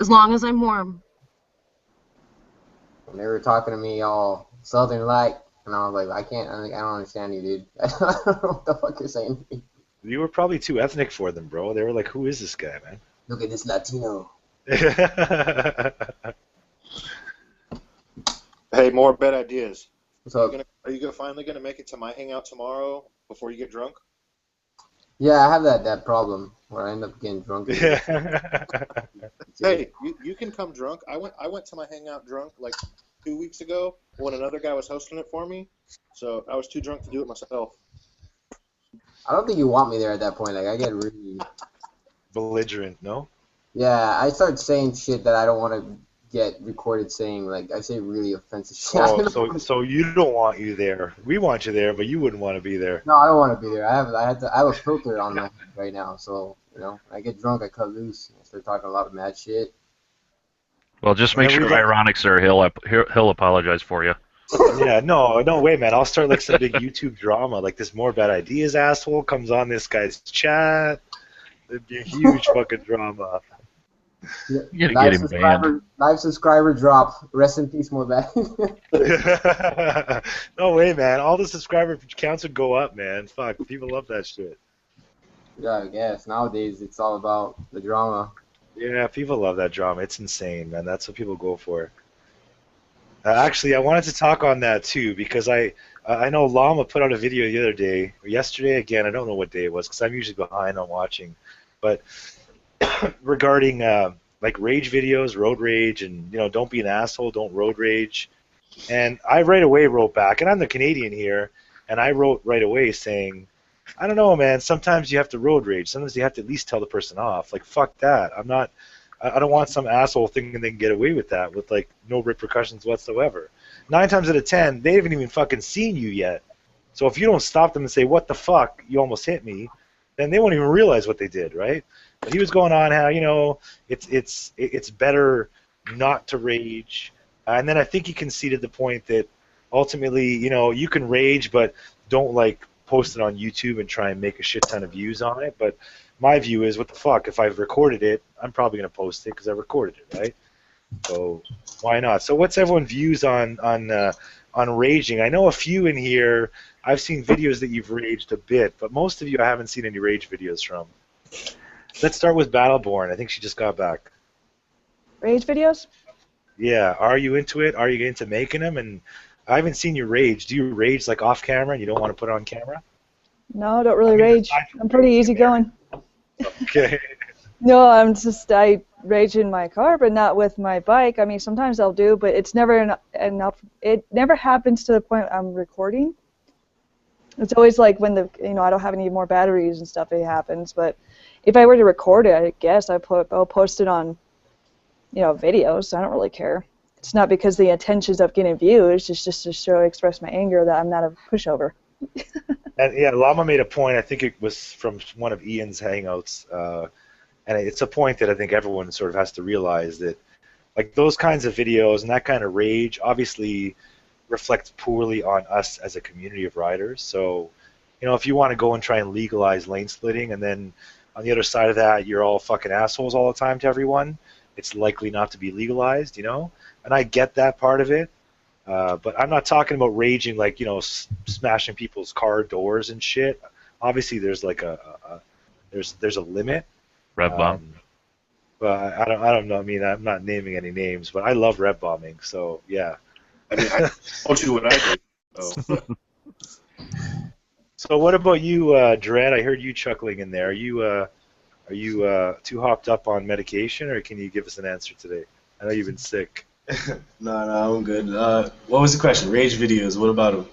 As long as I'm warm. When they were talking to me all southern like, and I was like, I don't understand you, dude. I don't know what the fuck you're saying to me. You were probably too ethnic for them, bro. They were like, who is this guy, man? Look at this Latino. Hey, more bad ideas. What's up? Are you finally gonna make it to my hangout tomorrow before you get drunk? Yeah, I have that problem where I end up getting drunk. Hey, you can come drunk. I went to my hangout drunk like 2 weeks ago when another guy was hosting it for me. So I was too drunk to do it myself. I don't think you want me there at that point. Like I get really. Belligerent, no? Yeah, I start saying shit that I don't want to get recorded saying. Like I say really offensive shit. Oh, so you don't want you there. We want you there, but you wouldn't want to be there. No, I don't want to be there. I have a filter on my head right now, so you know, when I get drunk, I cut loose. I start talking a lot of mad shit. Well, just make sure Ironic's there. He'll apologize for you. Yeah, no way, man. I'll start like some big YouTube drama, like this more bad ideas asshole comes on this guy's chat. It'd be a huge fucking drama. You gotta get him banned. Live subscriber drop. Rest in peace, more bad. No way, man. All the subscriber counts would go up, man. Fuck, people love that shit. Yeah, I guess nowadays it's all about the drama. Yeah, people love that drama. It's insane, man. That's what people go for. Actually, I wanted to talk on that too because I know Llama put out a video the other day, or yesterday again. I don't know what day it was because I'm usually behind on watching, but regarding like rage videos, road rage, and don't be an asshole, don't road rage. And I right away wrote back, and I'm the Canadian here, and I wrote right away saying, I don't know, man. Sometimes you have to road rage. Sometimes you have to at least tell the person off. Like, fuck that. I don't want some asshole thinking they can get away with that with like no repercussions whatsoever. 9 times out of 10, they haven't even fucking seen you yet. So if you don't stop them and say, what the fuck, you almost hit me, then they won't even realize what they did, right? But he was going on how, it's better not to rage. And then I think he conceded the point that ultimately, you can rage, but don't like post it on YouTube and try and make a shit ton of views on it. But my view is, what the fuck? If I've recorded it, I'm probably going to post it because I recorded it, right? So why not? So what's everyone's views on raging? I know a few in here. I've seen videos that you've raged a bit, but most of you I haven't seen any rage videos from. Let's start with Battleborn. I think she just got back. Rage videos? Yeah. Are you into it? Are you into making them? And I haven't seen you rage. Do you rage like off camera and you don't want to put it on camera? No, I don't really rage. I'm pretty easygoing. Okay. No, I rage in my car, but not with my bike. I mean, sometimes I'll do, but it's never enough. It never happens to the point I'm recording. It's always like when I don't have any more batteries and stuff. It happens, but if I were to record it, I guess I'll post it on, videos. I don't really care. It's not because the intentions of getting views. It's just to express my anger that I'm not a pushover. And yeah, Llama made a point. I think it was from one of Ian's Hangouts, and it's a point that I think everyone sort of has to realize that, like, those kinds of videos and that kind of rage obviously reflects poorly on us as a community of riders. So, if you want to go and try and legalize lane splitting, and then on the other side of that, you're all fucking assholes all the time to everyone, it's likely not to be legalized, And I get that part of it. But I'm not talking about raging like, smashing people's car doors and shit. Obviously, there's like there's a limit. Rev bomb. But I don't know. I mean, I'm not naming any names, but I love rev bombing. So yeah. I mean, I told you what I do. So what about you, Dredd? I heard you chuckling in there. Are you too hopped up on medication, or can you give us an answer today? I know you've been sick. No, I'm good. What was the question? Rage videos. What about them?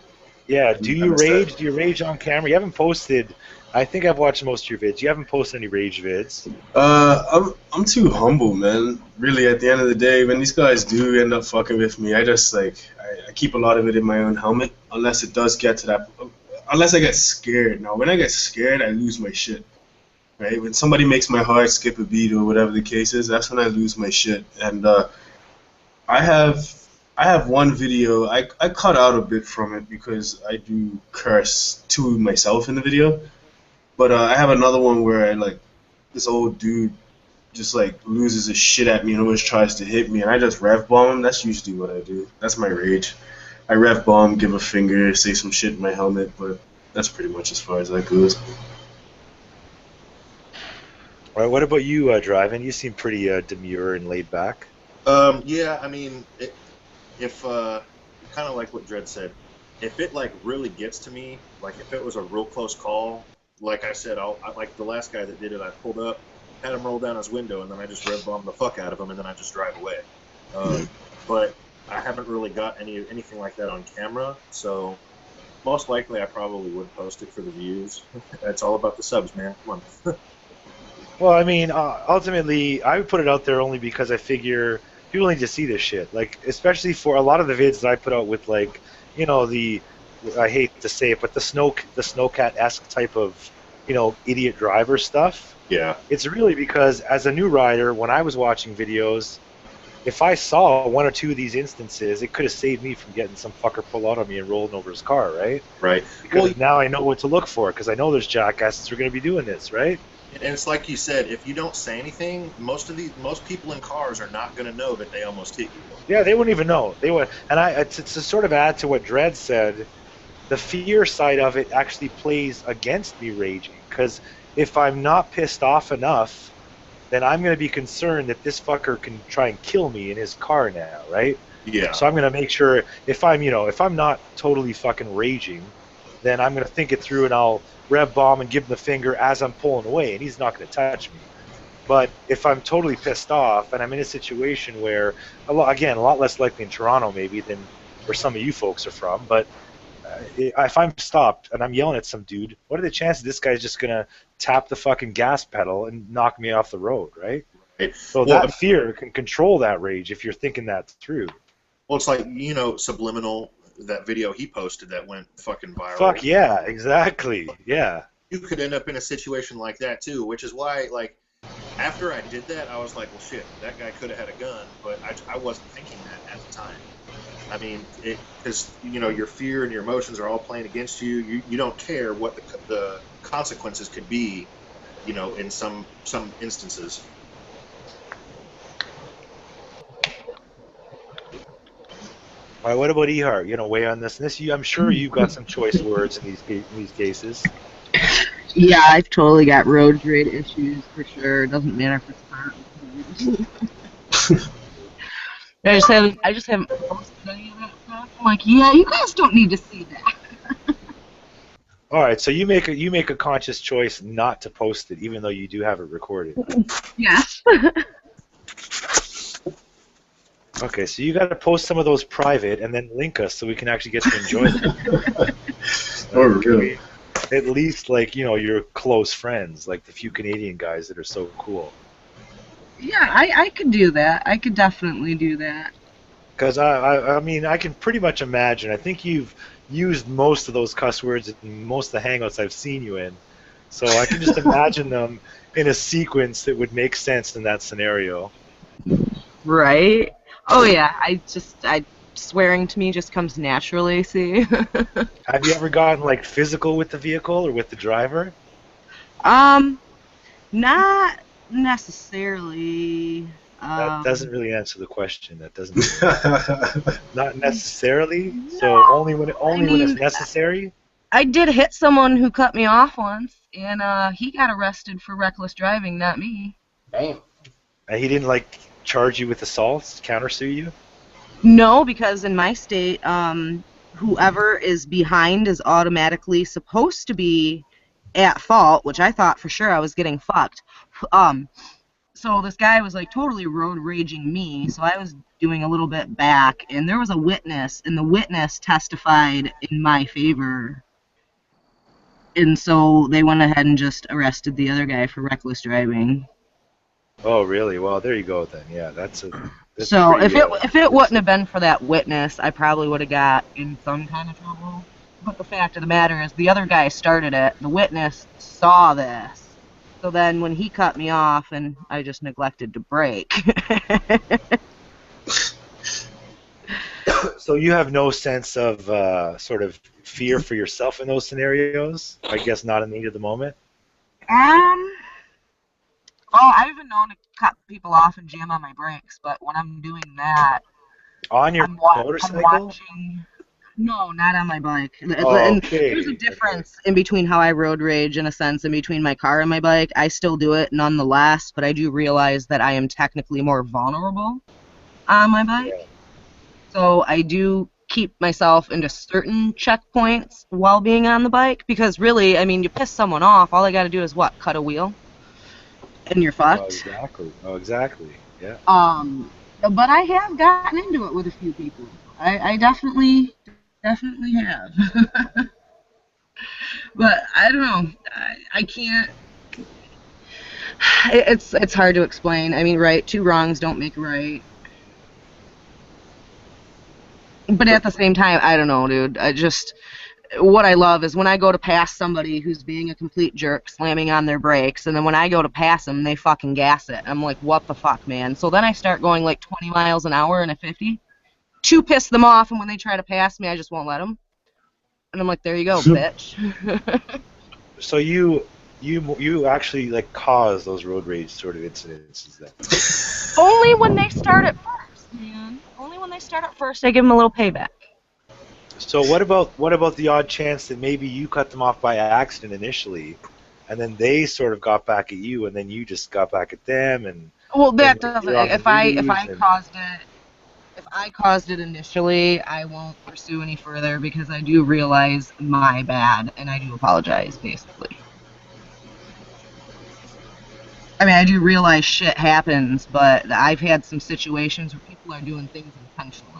Yeah, do you rage? Do you rage on camera? You haven't posted. I think I've watched most of your vids. You haven't posted any rage vids. I'm too humble, man. Really, at the end of the day, when these guys do end up fucking with me, I just I keep a lot of it in my own helmet, unless it does get to that. Unless I get scared. Now, when I get scared, I lose my shit. Right? When somebody makes my heart skip a beat or whatever the case is, that's when I lose my shit. And I have one video. I cut out a bit from it because I do curse to myself in the video. But I have another one where this old dude just loses his shit at me and always tries to hit me, and I just rev bomb him. That's usually what I do. That's my rage. I rev bomb, give a finger, say some shit in my helmet, but that's pretty much as far as that goes. All right, what about you, driving? You seem pretty demure and laid back. Yeah, I mean, if kind of like what Dredd said, if it like really gets to me, like if it was a real close call, like I said, like the last guy that did it, I pulled up, had him roll down his window, and then I just rev bombed the fuck out of him, and then I just drive away. But I haven't really got anything like that on camera, so most likely I probably would post it for the views. It's all about the subs, man. Come on. Well, I mean, ultimately, I would put it out there only because I figure people need to see this shit. Like, especially for a lot of the vids that I put out with, like, you know, I hate to say it, but the snowcat-esque type of, you know, idiot driver stuff. Yeah. It's really because as a new rider, when I was watching videos, if I saw one or two of these instances, it could have saved me from getting some fucker pull out on me and rolling over his car, right? Right. Because now I know what to look for, because I know there's jackasses who are going to be doing this, right? And it's like you said, if you don't say anything, most people in cars are not going to know that they almost hit you. Yeah, they wouldn't even know. They would, and to sort of add to what Dredd said, the fear side of it actually plays against me raging, because if I'm not pissed off enough, then I'm going to be concerned that this fucker can try and kill me in his car now, right? Yeah. So I'm going to make sure if I'm not totally fucking raging, then I'm going to think it through and I'll rev bomb and give him the finger as I'm pulling away, and he's not going to touch me. But if I'm totally pissed off and I'm in a situation where, a lot less likely in Toronto maybe than where some of you folks are from, but if I'm stopped and I'm yelling at some dude, what are the chances this guy's just going to tap the fucking gas pedal and knock me off the road, right? So that fear can control that rage if you're thinking that through. Well, it's like, you know, Subliminal, that video he posted that went fucking viral. Fuck yeah, exactly, yeah. You could end up in a situation like that too, which is why, like, after I did that, I was like, well, shit, that guy could have had a gun, but I wasn't thinking that at the time. I mean, because, you know, your fear and your emotions are all playing against you. You don't care what the consequences could be, you know, in some instances. All right, what about Ehart? You know, weigh on this. I'm sure you've got some choice words in these cases. Yeah, I've totally got road rage issues for sure. It doesn't matter if it's hot. I just haven't posted any of that stuff. I'm like, yeah, you guys don't need to see that. All right, so you make a conscious choice not to post it, even though you do have it recorded. Yes. Okay, so you got to post some of those private and then link us so we can actually get to enjoy them. Oh, really? At least, like, you know, your close friends, like the few Canadian guys that are so cool. Yeah, I could do that. I could definitely do that. Because I mean, I can pretty much imagine. I think you've used most of those cuss words in most of the Hangouts I've seen you in, so I can just imagine them in a sequence that would make sense in that scenario. Right? Oh yeah, swearing to me just comes naturally, see? Have you ever gotten, like, physical with the vehicle or with the driver? Not necessarily. That doesn't really answer the question. That doesn't. Not necessarily. No, so only when it's necessary. I did hit someone who cut me off once, and he got arrested for reckless driving, not me. Damn. And he didn't, like, charge you with assault, countersue you? No, because in my state, whoever is behind is automatically supposed to be at fault, which I thought for sure I was getting fucked. So this guy was like totally road raging me, so I was doing a little bit back, and there was a witness, and the witness testified in my favor. And so they went ahead and just arrested the other guy for reckless driving. Oh, really? Well, there you go then. Yeah, that's so pretty, if it wouldn't have been for that witness, I probably would have got in some kind of trouble. But the fact of the matter is, the other guy started it. The witness saw this. So then when he cut me off, and I just neglected to brake. So you have no sense of sort of fear for yourself in those scenarios? I guess not in the heat of the moment? Oh, I've even known to cut people off and jam on my brakes, but when I'm doing that, On your motorcycle? No, not on my bike. Oh, And okay. there's a difference in between how I road rage, in a sense, in between my car and my bike. I still do it nonetheless, but I do realize that I am technically more vulnerable on my bike. Yeah. So I do keep myself into certain checkpoints while being on the bike, because really, I mean, you piss someone off, all I got to do is what? Cut a wheel, and you're Oh, fucked. exactly. Oh, exactly. Yeah. But I have gotten into it with a few people. I definitely have. But I don't know. I can't. It's hard to explain. I mean, right? Two wrongs don't make a right. But at the same time, I don't know, dude. What I love is when I go to pass somebody who's being a complete jerk, slamming on their brakes, and then when I go to pass them, they fucking gas it. I'm like, what the fuck, man? So then I start going like 20 miles an hour in a 50 to piss them off, and when they try to pass me, I just won't let them. And I'm like, there you go, bitch. So you actually like cause those road rage sort of incidences then? Only when they start at first, man. Only when they start at first, I give them a little payback. So what about the odd chance that maybe you cut them off by accident initially, and then they sort of got back at you, and then you just got back at them, and Well, that then doesn't. you're on the If I news and- caused it, if I caused it initially, I won't pursue any further because I do realize my bad, and I do apologize, basically. I mean, I do realize shit happens, but I've had some situations where people are doing things intentionally.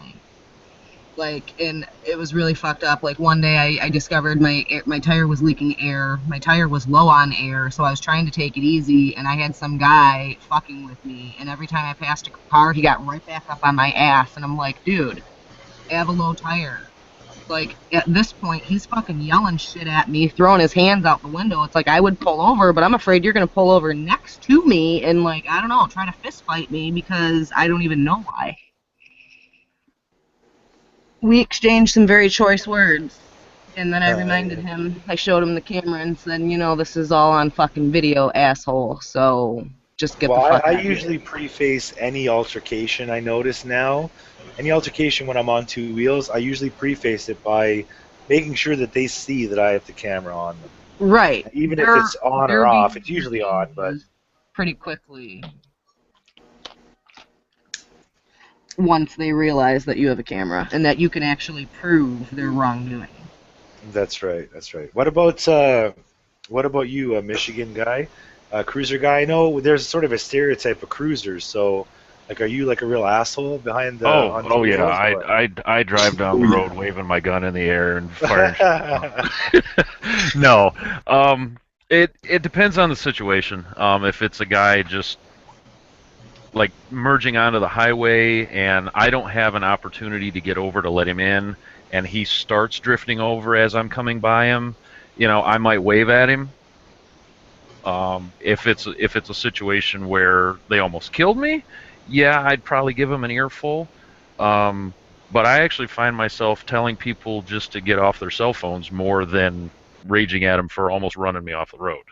Like, and it was really fucked up. Like, one day I discovered my tire was leaking air. My tire was low on air, so I was trying to take it easy, and I had some guy fucking with me, and every time I passed a car, he got right back up on my ass, and I'm like, dude, I have a low tire. Like, at this point, he's fucking yelling shit at me, throwing his hands out the window. It's like, I would pull over, but I'm afraid you're going to pull over next to me and, like, I don't know, try to fist fight me because I don't even know why. We exchanged some very choice words, and then I reminded him, I showed him the camera and said, you know, this is all on fucking video, asshole, so just get the fuck out I of here. usually preface any altercation I notice now. Any altercation when I'm on two wheels, I usually preface it by making sure that they see that I have the camera on them. Right. Even if it's on or off, it's usually on, but pretty quickly once they realize that you have a camera and that you can actually prove their wrongdoing. That's right. That's right. What about you, a Michigan guy, cruiser guy? I know there's sort of a stereotype of cruisers. So, like, are you like a real asshole behind the? Oh yeah. I drive down the road waving my gun in the air and firing. No. It depends on the situation. If it's a guy just like merging onto the highway and I don't have an opportunity to get over to let him in, and he starts drifting over as I'm coming by him, you know, I might wave at him. If it's a situation where they almost killed me, yeah, I'd probably give him an earful. But I actually find myself telling people just to get off their cell phones more than raging at them for almost running me off the road.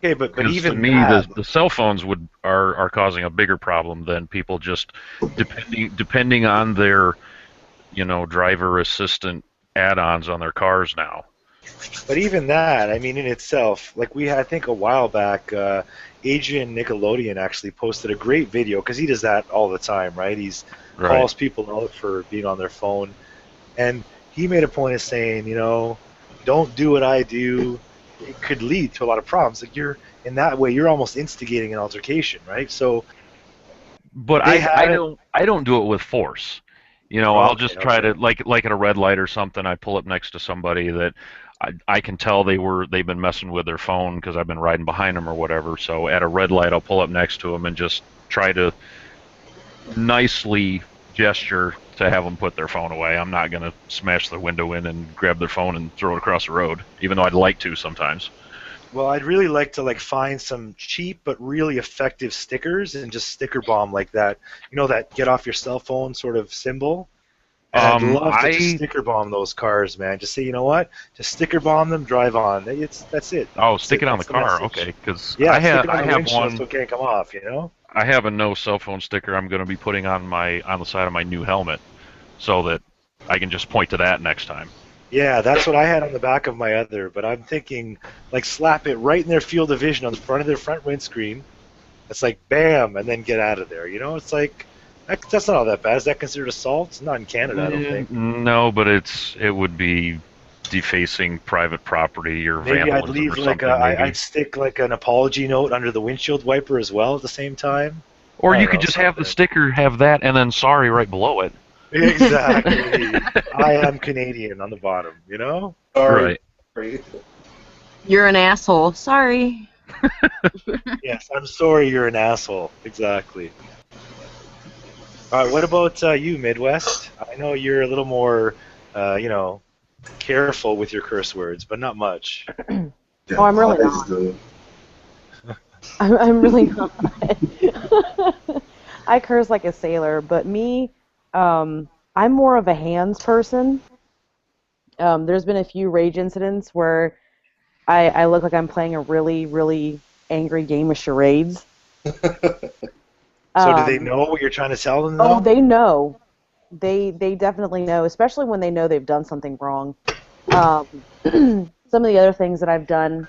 Okay, but even to me, that, the cell phones are causing a bigger problem than people just depending on their, you know, driver assistant add-ons on their cars now. But even that, I mean, in itself, like I think a while back, Adrian Nickelodeon actually posted a great video because he does that all the time, right? He's calls people out for being on their phone, and he made a point of saying, you know, don't do what I do. It could lead to a lot of problems. Like you're in that way, you're almost instigating an altercation, right? So, but I don't do it with force. You know, I'll just try to like at a red light or something. I pull up next to somebody that I can tell they've been messing with their phone because I've been riding behind them or whatever. So at a red light, I'll pull up next to them and just try to nicely gesture to have them put their phone away. I'm not gonna smash the window in and grab their phone and throw it across the road, even though I'd like to sometimes. Well, I'd really like to like find some cheap but really effective stickers and just sticker bomb like that. You know, that get off your cell phone sort of symbol. And I'd love to just sticker bomb those cars, man. Just say, you know what? Just sticker bomb them, drive on. That's it. Oh, stick it on the car, okay? Because yeah, I have one, so it can't come off. You know. I have a no cell phone sticker I'm going to be putting on the side of my new helmet, so that I can just point to that next time. Yeah, that's what I had on the back of my other, but I'm thinking, like, slap it right in their field of vision on the front of their front windscreen. It's like, bam, and then get out of there. You know, it's like, that's not all that bad. Is that considered assault? It's not in Canada, I don't think. No, but it would be defacing private property or Maybe I'd vandalism leave or like something. I'd stick like an apology note under the windshield wiper as well at the same time. Or I you don't could know, just have the something. sticker have that and then sorry right below it. Exactly. I am Canadian on the bottom, you know? Right. You're an asshole. Sorry. Yes, I'm sorry you're an asshole. Exactly. All right, what about you, Midwest? I know you're a little more, you know, careful with your curse words, but not much. Oh, I'm really not. I'm really not. I curse like a sailor, but me, I'm more of a hands person. There's been a few rage incidents where I look like I'm playing a really, really angry game of charades. So do they know what you're trying to tell them, though? Oh, they know. They definitely know, especially when they know they've done something wrong. Some of the other things that I've done,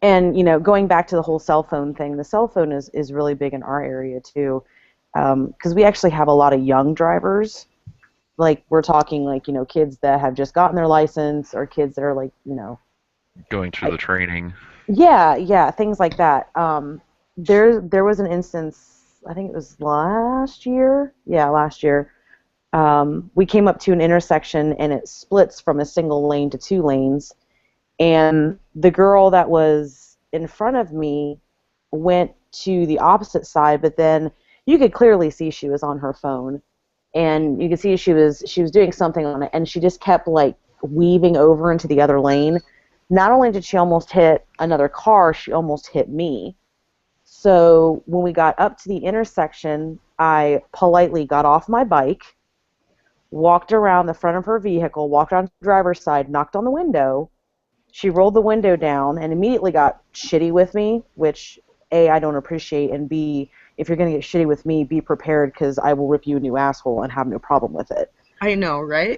and you know, going back to the whole cell phone thing, the cell phone is really big in our area too, because we actually have a lot of young drivers. Like we're talking like, you know, kids that have just gotten their license or kids that are like, you know, Going through the training. yeah, things like that. There was an instance, I think it was last year. Yeah, last year. We came up to an intersection and it splits from a single lane to 2 lanes, and the girl that was in front of me went to the opposite side, but then you could clearly see she was on her phone, and you could see she was doing something on it, and she just kept like weaving over into the other lane. Not only did she almost hit another car, she almost hit me. So when we got up to the intersection, I politely got off my bike, walked around the front of her vehicle, walked on the driver's side, knocked on the window. She rolled the window down and immediately got shitty with me, which A, I don't appreciate, and B, if you're going to get shitty with me, be prepared because I will rip you a new asshole and have no problem with it. I know, right?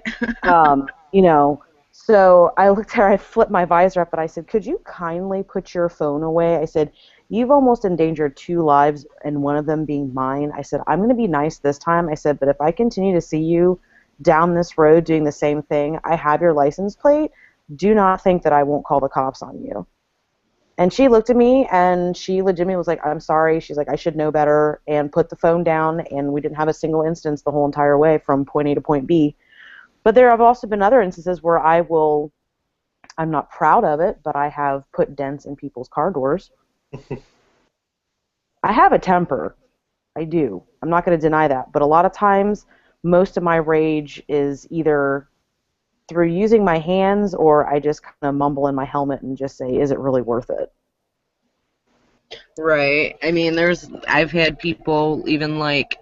You know, so I looked at her, I flipped my visor up, and I said, could you kindly put your phone away? I said, you've almost endangered 2 lives, and one of them being mine. I said, I'm going to be nice this time. I said, but if I continue to see you down this road doing the same thing, I have your license plate. Do not think that I won't call the cops on you. And she looked at me, and she legitimately was like, I'm sorry. She's like, I should know better, and put the phone down, and we didn't have a single instance the whole entire way from point A to point B. But there have also been other instances where I'm not proud of it, but I have put dents in people's car doors. I have a temper. I do. I'm not going to deny that. But a lot of times, most of my rage is either through using my hands, or I just kind of mumble in my helmet and just say, is it really worth it? Right. I mean, I've had people even like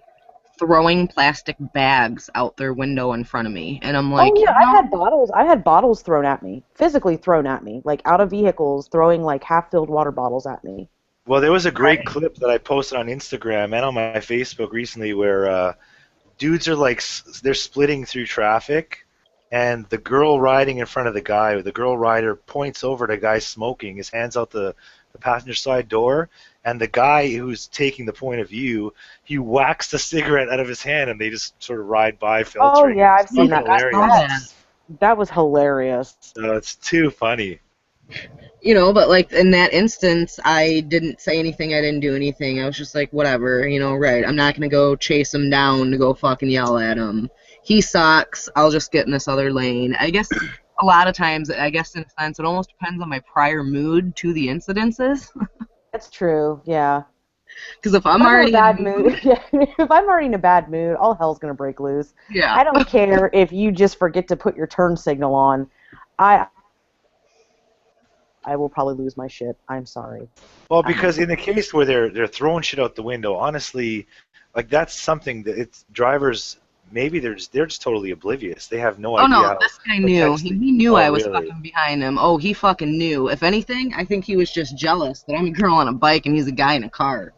throwing plastic bags out their window in front of me, and I'm like, oh yeah, you know, I had bottles thrown at me, physically thrown at me, like out of vehicles, throwing like half-filled water bottles at me. Well, there was a great clip that I posted on Instagram and on my Facebook recently where dudes are like, they're splitting through traffic, and the girl riding in front of the guy, the girl rider points over to the guy smoking, his hands out the passenger side door, and the guy who's taking the point of view, he whacks the cigarette out of his hand, and they just sort of ride by filtering. Oh yeah, I've It's seen that. hilarious. That was hilarious. It's too funny. you know, but like in that instance, I didn't say anything, I didn't do anything. I was just like, whatever, you know, right. I'm not gonna go chase him down to go fucking yell at him. He sucks. I'll just get in this other lane. I guess a lot of times, in a sense, it almost depends on my prior mood to the incidences. That's true. Yeah. Because if I'm already in a bad mood, if I'm already in a bad mood, all hell's gonna break loose. Yeah. I don't care if you just forget to put your turn signal on. I will probably lose my shit. I'm sorry. Well, because in the case where they're throwing shit out the window, honestly, like that's something that it's drivers. Maybe they're just totally oblivious. They have no idea. Oh no, this guy knew. He knew I was really? fucking behind him. Oh, he fucking knew. If anything, I think he was just jealous that I'm a girl on a bike and he's a guy in a car.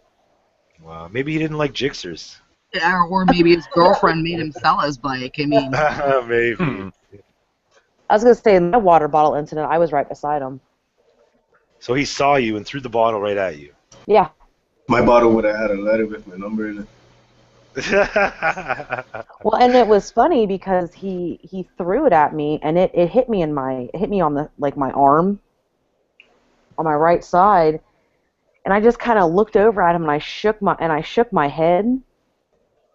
Wow, maybe he didn't like Jixers. Or maybe his girlfriend made him sell his bike. I mean, Maybe. I was gonna say in my water bottle incident, I was right beside him. So he saw you and threw the bottle right at you. Yeah. My bottle would have had a letter with my number in it. Well, and it was funny because he threw it at me, and it hit me on the my arm, on my right side, and I just kind of looked over at him and I shook my head,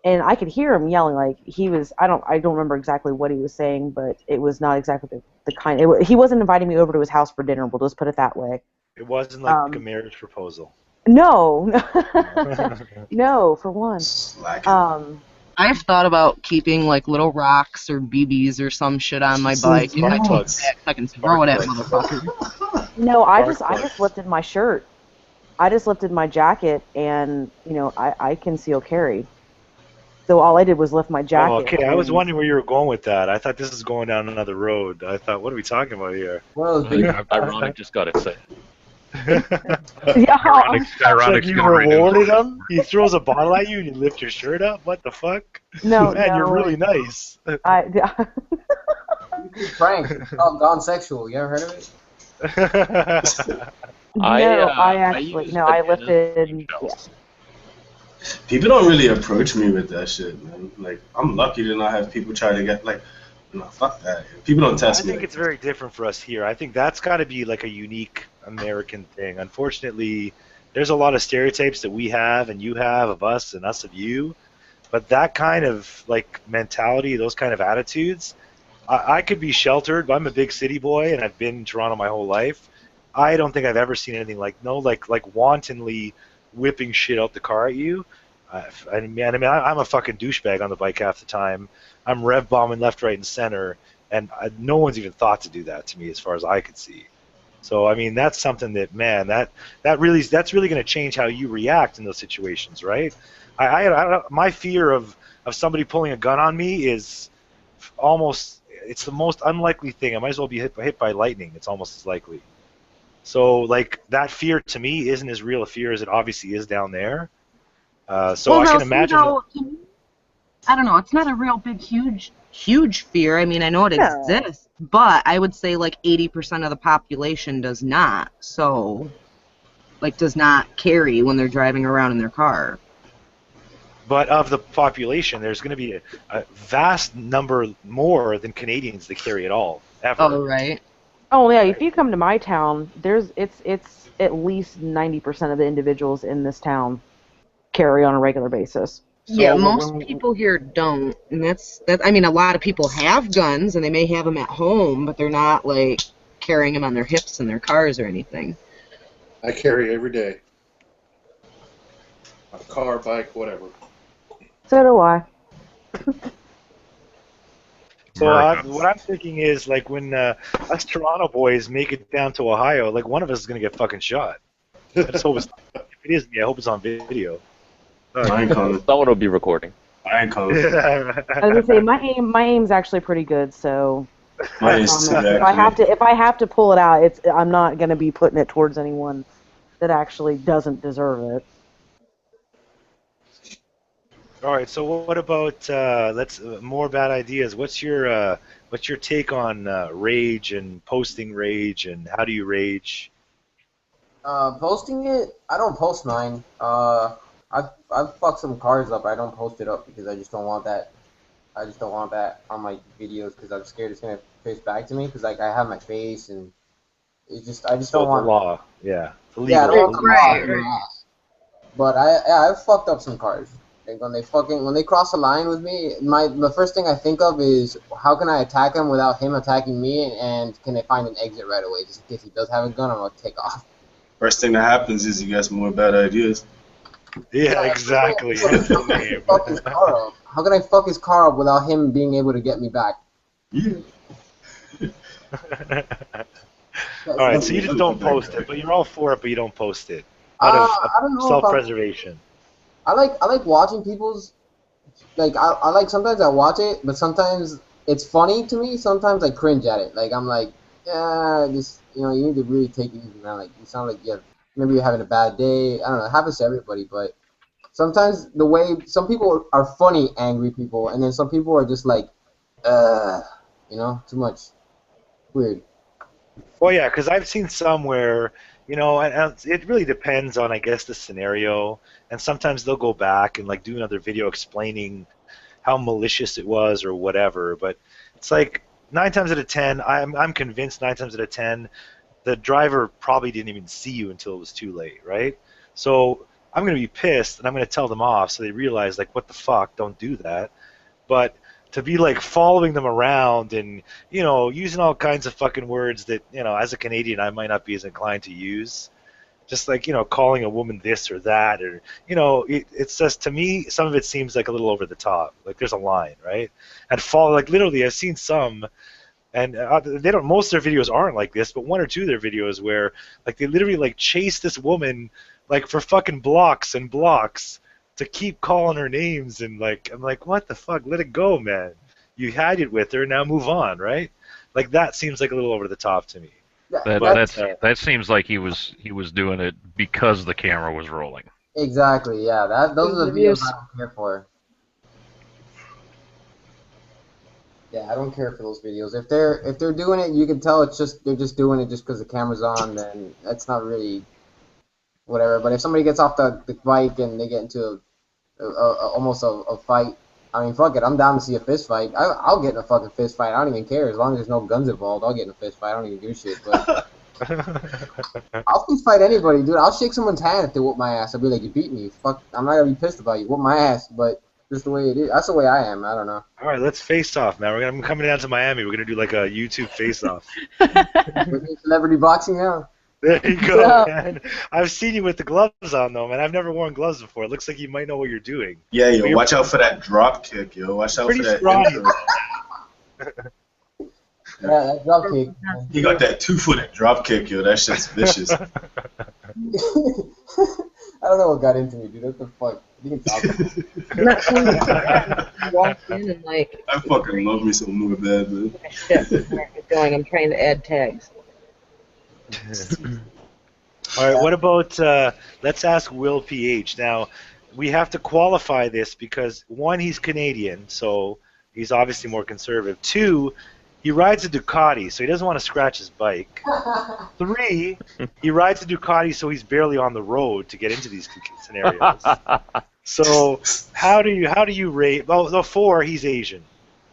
and I could hear him yelling like he was. I don't remember exactly what he was saying, but it was not exactly the kind. He wasn't inviting me over to his house for dinner. We'll just put it that way. It wasn't like a marriage proposal. No, no, for one. I've thought about keeping like little rocks or BBs or some shit on my bike, and I took it back, I can throw it at motherfuckers. No, I just lifted my shirt. I just lifted my jacket, and I conceal carry. So all I did was lift my jacket. Oh, okay, I was wondering where you were going with that. I thought this is going down another road. I thought, what are we talking about here? Well, Ironic just got it set. Yeah, Like you rewarded him? He throws a bottle at you and you lift your shirt up? What the fuck? No, man, you're really nice. Frank, it's called Gone Sexual. You ever heard of it? I lifted. Yeah. People don't really approach me with that shit, man. Like, I'm lucky to not have people try to get, like, no, fuck that. People don't test me. I think it's very different for us here. I think that's got to be, like, a unique American thing. Unfortunately, there's a lot of stereotypes that we have and you have of us and us of you. But that kind of, like, mentality, those kind of attitudes, I could be sheltered, but I'm a big city boy and I've been in Toronto my whole life. I don't think I've ever seen anything like wantonly whipping shit out the car at you. I'm a fucking douchebag on the bike half the time. I'm rev bombing left, right, and center, and no one's even thought to do that to me as far as I could see. So I mean, that's something that, man, that's really going to change how you react in those situations, right? My fear of somebody pulling a gun on me is almost, it's the most unlikely thing. I might as well be hit by lightning. It's almost as likely. So, like, that fear to me isn't as real a fear as it obviously is down there. I can imagine. I don't know. It's not a real big, huge fear. I mean, I know it exists, but I would say like 80% of the population does not. So, like, does not carry when they're driving around in their car. But of the population, there's going to be a vast number more than Canadians that carry at all, ever. Oh, right. Oh yeah, if you come to my town, it's at least 90% of the individuals in this town carry on a regular basis. So yeah, most people here don't, and that's. I mean, a lot of people have guns, and they may have them at home, but they're not like carrying them on their hips in their cars or anything. I carry every day. A car, bike, whatever. So do I. So what I'm thinking is, like, when us Toronto boys make it down to Ohio, like, one of us is going to get fucking shot. I just hope if it isn't me, I hope it's on video. I ain't calling. Someone will be recording. I ain't calling. I was gonna say my aim's actually pretty good, so if I have to pull it out, I'm not gonna be putting it towards anyone that actually doesn't deserve it. All right. So what about more bad ideas? What's your take on rage and posting rage, and how do you rage? Posting it, I don't post mine. I've fucked some cars up. I don't post it up because I just don't want that. I just don't want that on my videos because I'm scared it's gonna face back to me. Because like I have my face and it's just I just don't want the law. Yeah. The legal. Yeah, I don't want the Right. law. But I've fucked up some cars. Like when they cross a line with me, the first thing I think of is how can I attack him without him attacking me, and can I find an exit right away just in case he does have a gun, I'm gonna take off. First thing that happens is you get some more bad ideas. Yeah, exactly. Fuck his car up. How can I fuck his car up without him being able to get me back? Yeah. All right, so you just don't post it, but you're all for it, but you don't post it out of I don't know self-preservation. I like watching people's, like, I like, sometimes I watch it, but sometimes it's funny to me, sometimes I cringe at it. Like, I'm like, yeah, just, you need to really take it easy, man. Like, you sound like maybe you're having a bad day. I don't know, it happens to everybody, but sometimes the way some people are funny, angry people, and then some people are just like, too much. Weird. Well, yeah, because I've seen some where, and it really depends on, I guess, the scenario. And sometimes they'll go back and like do another video explaining how malicious it was or whatever. But it's like 9 times out of 10, I'm convinced 9 times out of 10, the driver probably didn't even see you until it was too late, right? So I'm going to be pissed and I'm going to tell them off so they realize, like, what the fuck, don't do that. But to be like following them around and using all kinds of fucking words that as a Canadian I might not be as inclined to use, just like calling a woman this or that, or it's just, to me, some of it seems like a little over the top. Like there's a line, right? And like literally I've seen some, and they don't, most of their videos aren't like this, but one or two of their videos where like they literally like chase this woman like for fucking blocks and blocks to keep calling her names, and like I'm like, what the fuck? Let it go, man. You had it with her, now move on, right? Like that seems like a little over the top to me. That seems like he was doing it because the camera was rolling. Exactly. Yeah. Those are the videos I don't care for. Yeah, I don't care for those videos. If they're doing it, you can tell they're just doing it just because the camera's on. Then that's not really whatever. But if somebody gets off the bike and they get into almost a fight, I mean, fuck it, I'm down to see a fist fight. I'll get in a fucking fist fight. I don't even care. As long as there's no guns involved, I'll get in a fist fight. I don't even give a shit. But I'll fist fight anybody, dude. I'll shake someone's hand if they whoop my ass. I'll be like, you beat me. Fuck, I'm not gonna be pissed about you. Whoop my ass, but just the way it is. That's the way I am. I don't know. All right, let's face off, man. I'm coming down to Miami. We're gonna do like a YouTube face off. Celebrity boxing now. There you go, man. I've seen you with the gloves on, though, man. I've never worn gloves before. It looks like you might know what you're doing. Yeah, yo, watch out for that drop kick, yo. Watch out for that intro. Yeah, that drop kick. He got that 2-footed drop kick, yo. That shit's vicious. I don't know what got into me, dude. What the fuck? You can talk. Walked in and like. I fucking love me some more bad, man. Shit, where it's going. I'm trying to add tags. All right, what about, let's ask Will PH. Now, we have to qualify this because, one, he's Canadian, so he's obviously more conservative. Two, he rides a Ducati, so he doesn't want to scratch his bike. Three, he rides a Ducati, so he's barely on the road to get into these scenarios. So how do you rate? Well, the 4, he's Asian.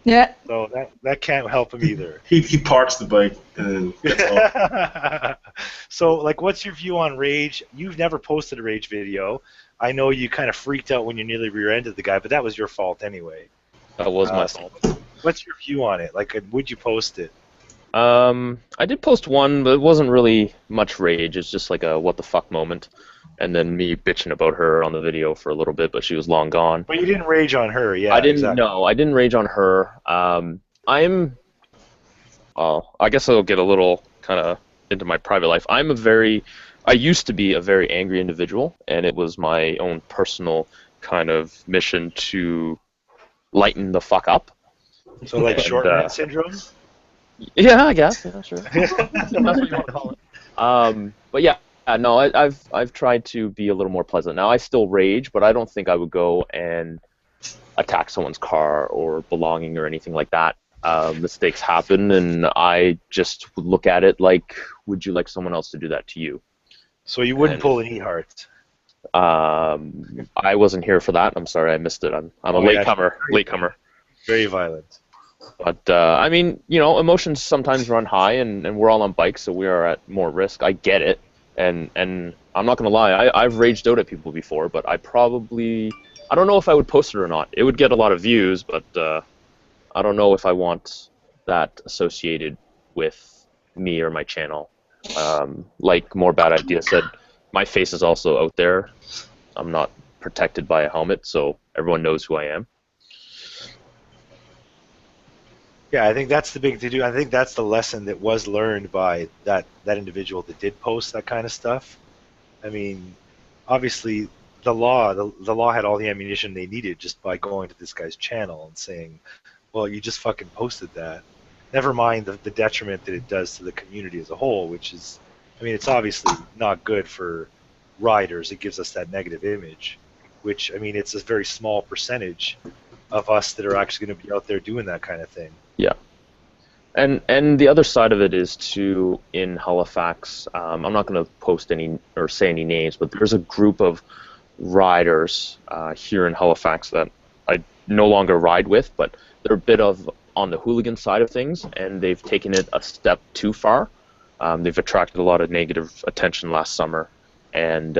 Yeah. So that can't help him either. He parks the bike and gets off. So, like, what's your view on Rage? You've never posted a Rage video. I know you kind of freaked out when you nearly rear-ended the guy, but that was your fault anyway. That was my fault. What's your view on it? Like, would you post it? I did post one, but it wasn't really much rage. It's just like a what the fuck moment. And then me bitching about her on the video for a little bit, but she was long gone. But you didn't rage on her, yeah. I didn't. Exactly. No, I didn't rage on her. I guess I'll get a little kind of into my private life. I used to be a very angry individual, and it was my own personal kind of mission to lighten the fuck up. So like short-man syndrome? Yeah, I guess. Yeah, sure. That's what you want to call it. But yeah. No, I've tried to be a little more pleasant. Now I still rage, but I don't think I would go and attack someone's car or belonging or anything like that. Mistakes happen, and I just would look at it like, would you like someone else to do that to you? So you wouldn't pull an E-Heart? I wasn't here for that. I'm sorry, I missed it. I'm a latecomer. Latecomer. Very violent. But I mean, emotions sometimes run high, and we're all on bikes, so we are at more risk. I get it. And I'm not going to lie, I've raged out at people before, but I don't know if I would post it or not. It would get a lot of views, but I don't know if I want that associated with me or my channel. Like More Bad Idea said, my face is also out there. I'm not protected by a helmet, so everyone knows who I am. Yeah, I think that's the big to-do. I think that's the lesson that was learned by that individual that did post that kind of stuff. I mean, obviously, the law had all the ammunition they needed just by going to this guy's channel and saying, well, you just fucking posted that. Never mind the detriment that it does to the community as a whole, which is, I mean, it's obviously not good for riders. It gives us that negative image. which, I mean, it's a very small percentage of us that are actually going to be out there doing that kind of thing. Yeah. And the other side of it is too, in Halifax, I'm not going to post any or say any names, but there's a group of riders here in Halifax that I no longer ride with, but they're a bit of on the hooligan side of things, and they've taken it a step too far. They've attracted a lot of negative attention last summer, and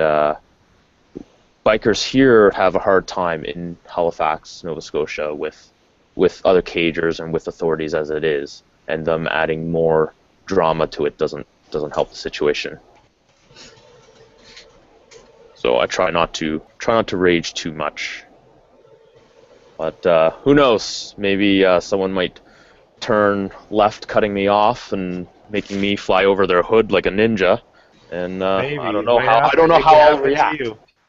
bikers here have a hard time in Halifax, Nova Scotia, with other cagers and with authorities as it is, and them adding more drama to it doesn't help the situation. So I try not to rage too much. But who knows? Maybe someone might turn left, cutting me off and making me fly over their hood like a ninja. And I don't know how I'll react.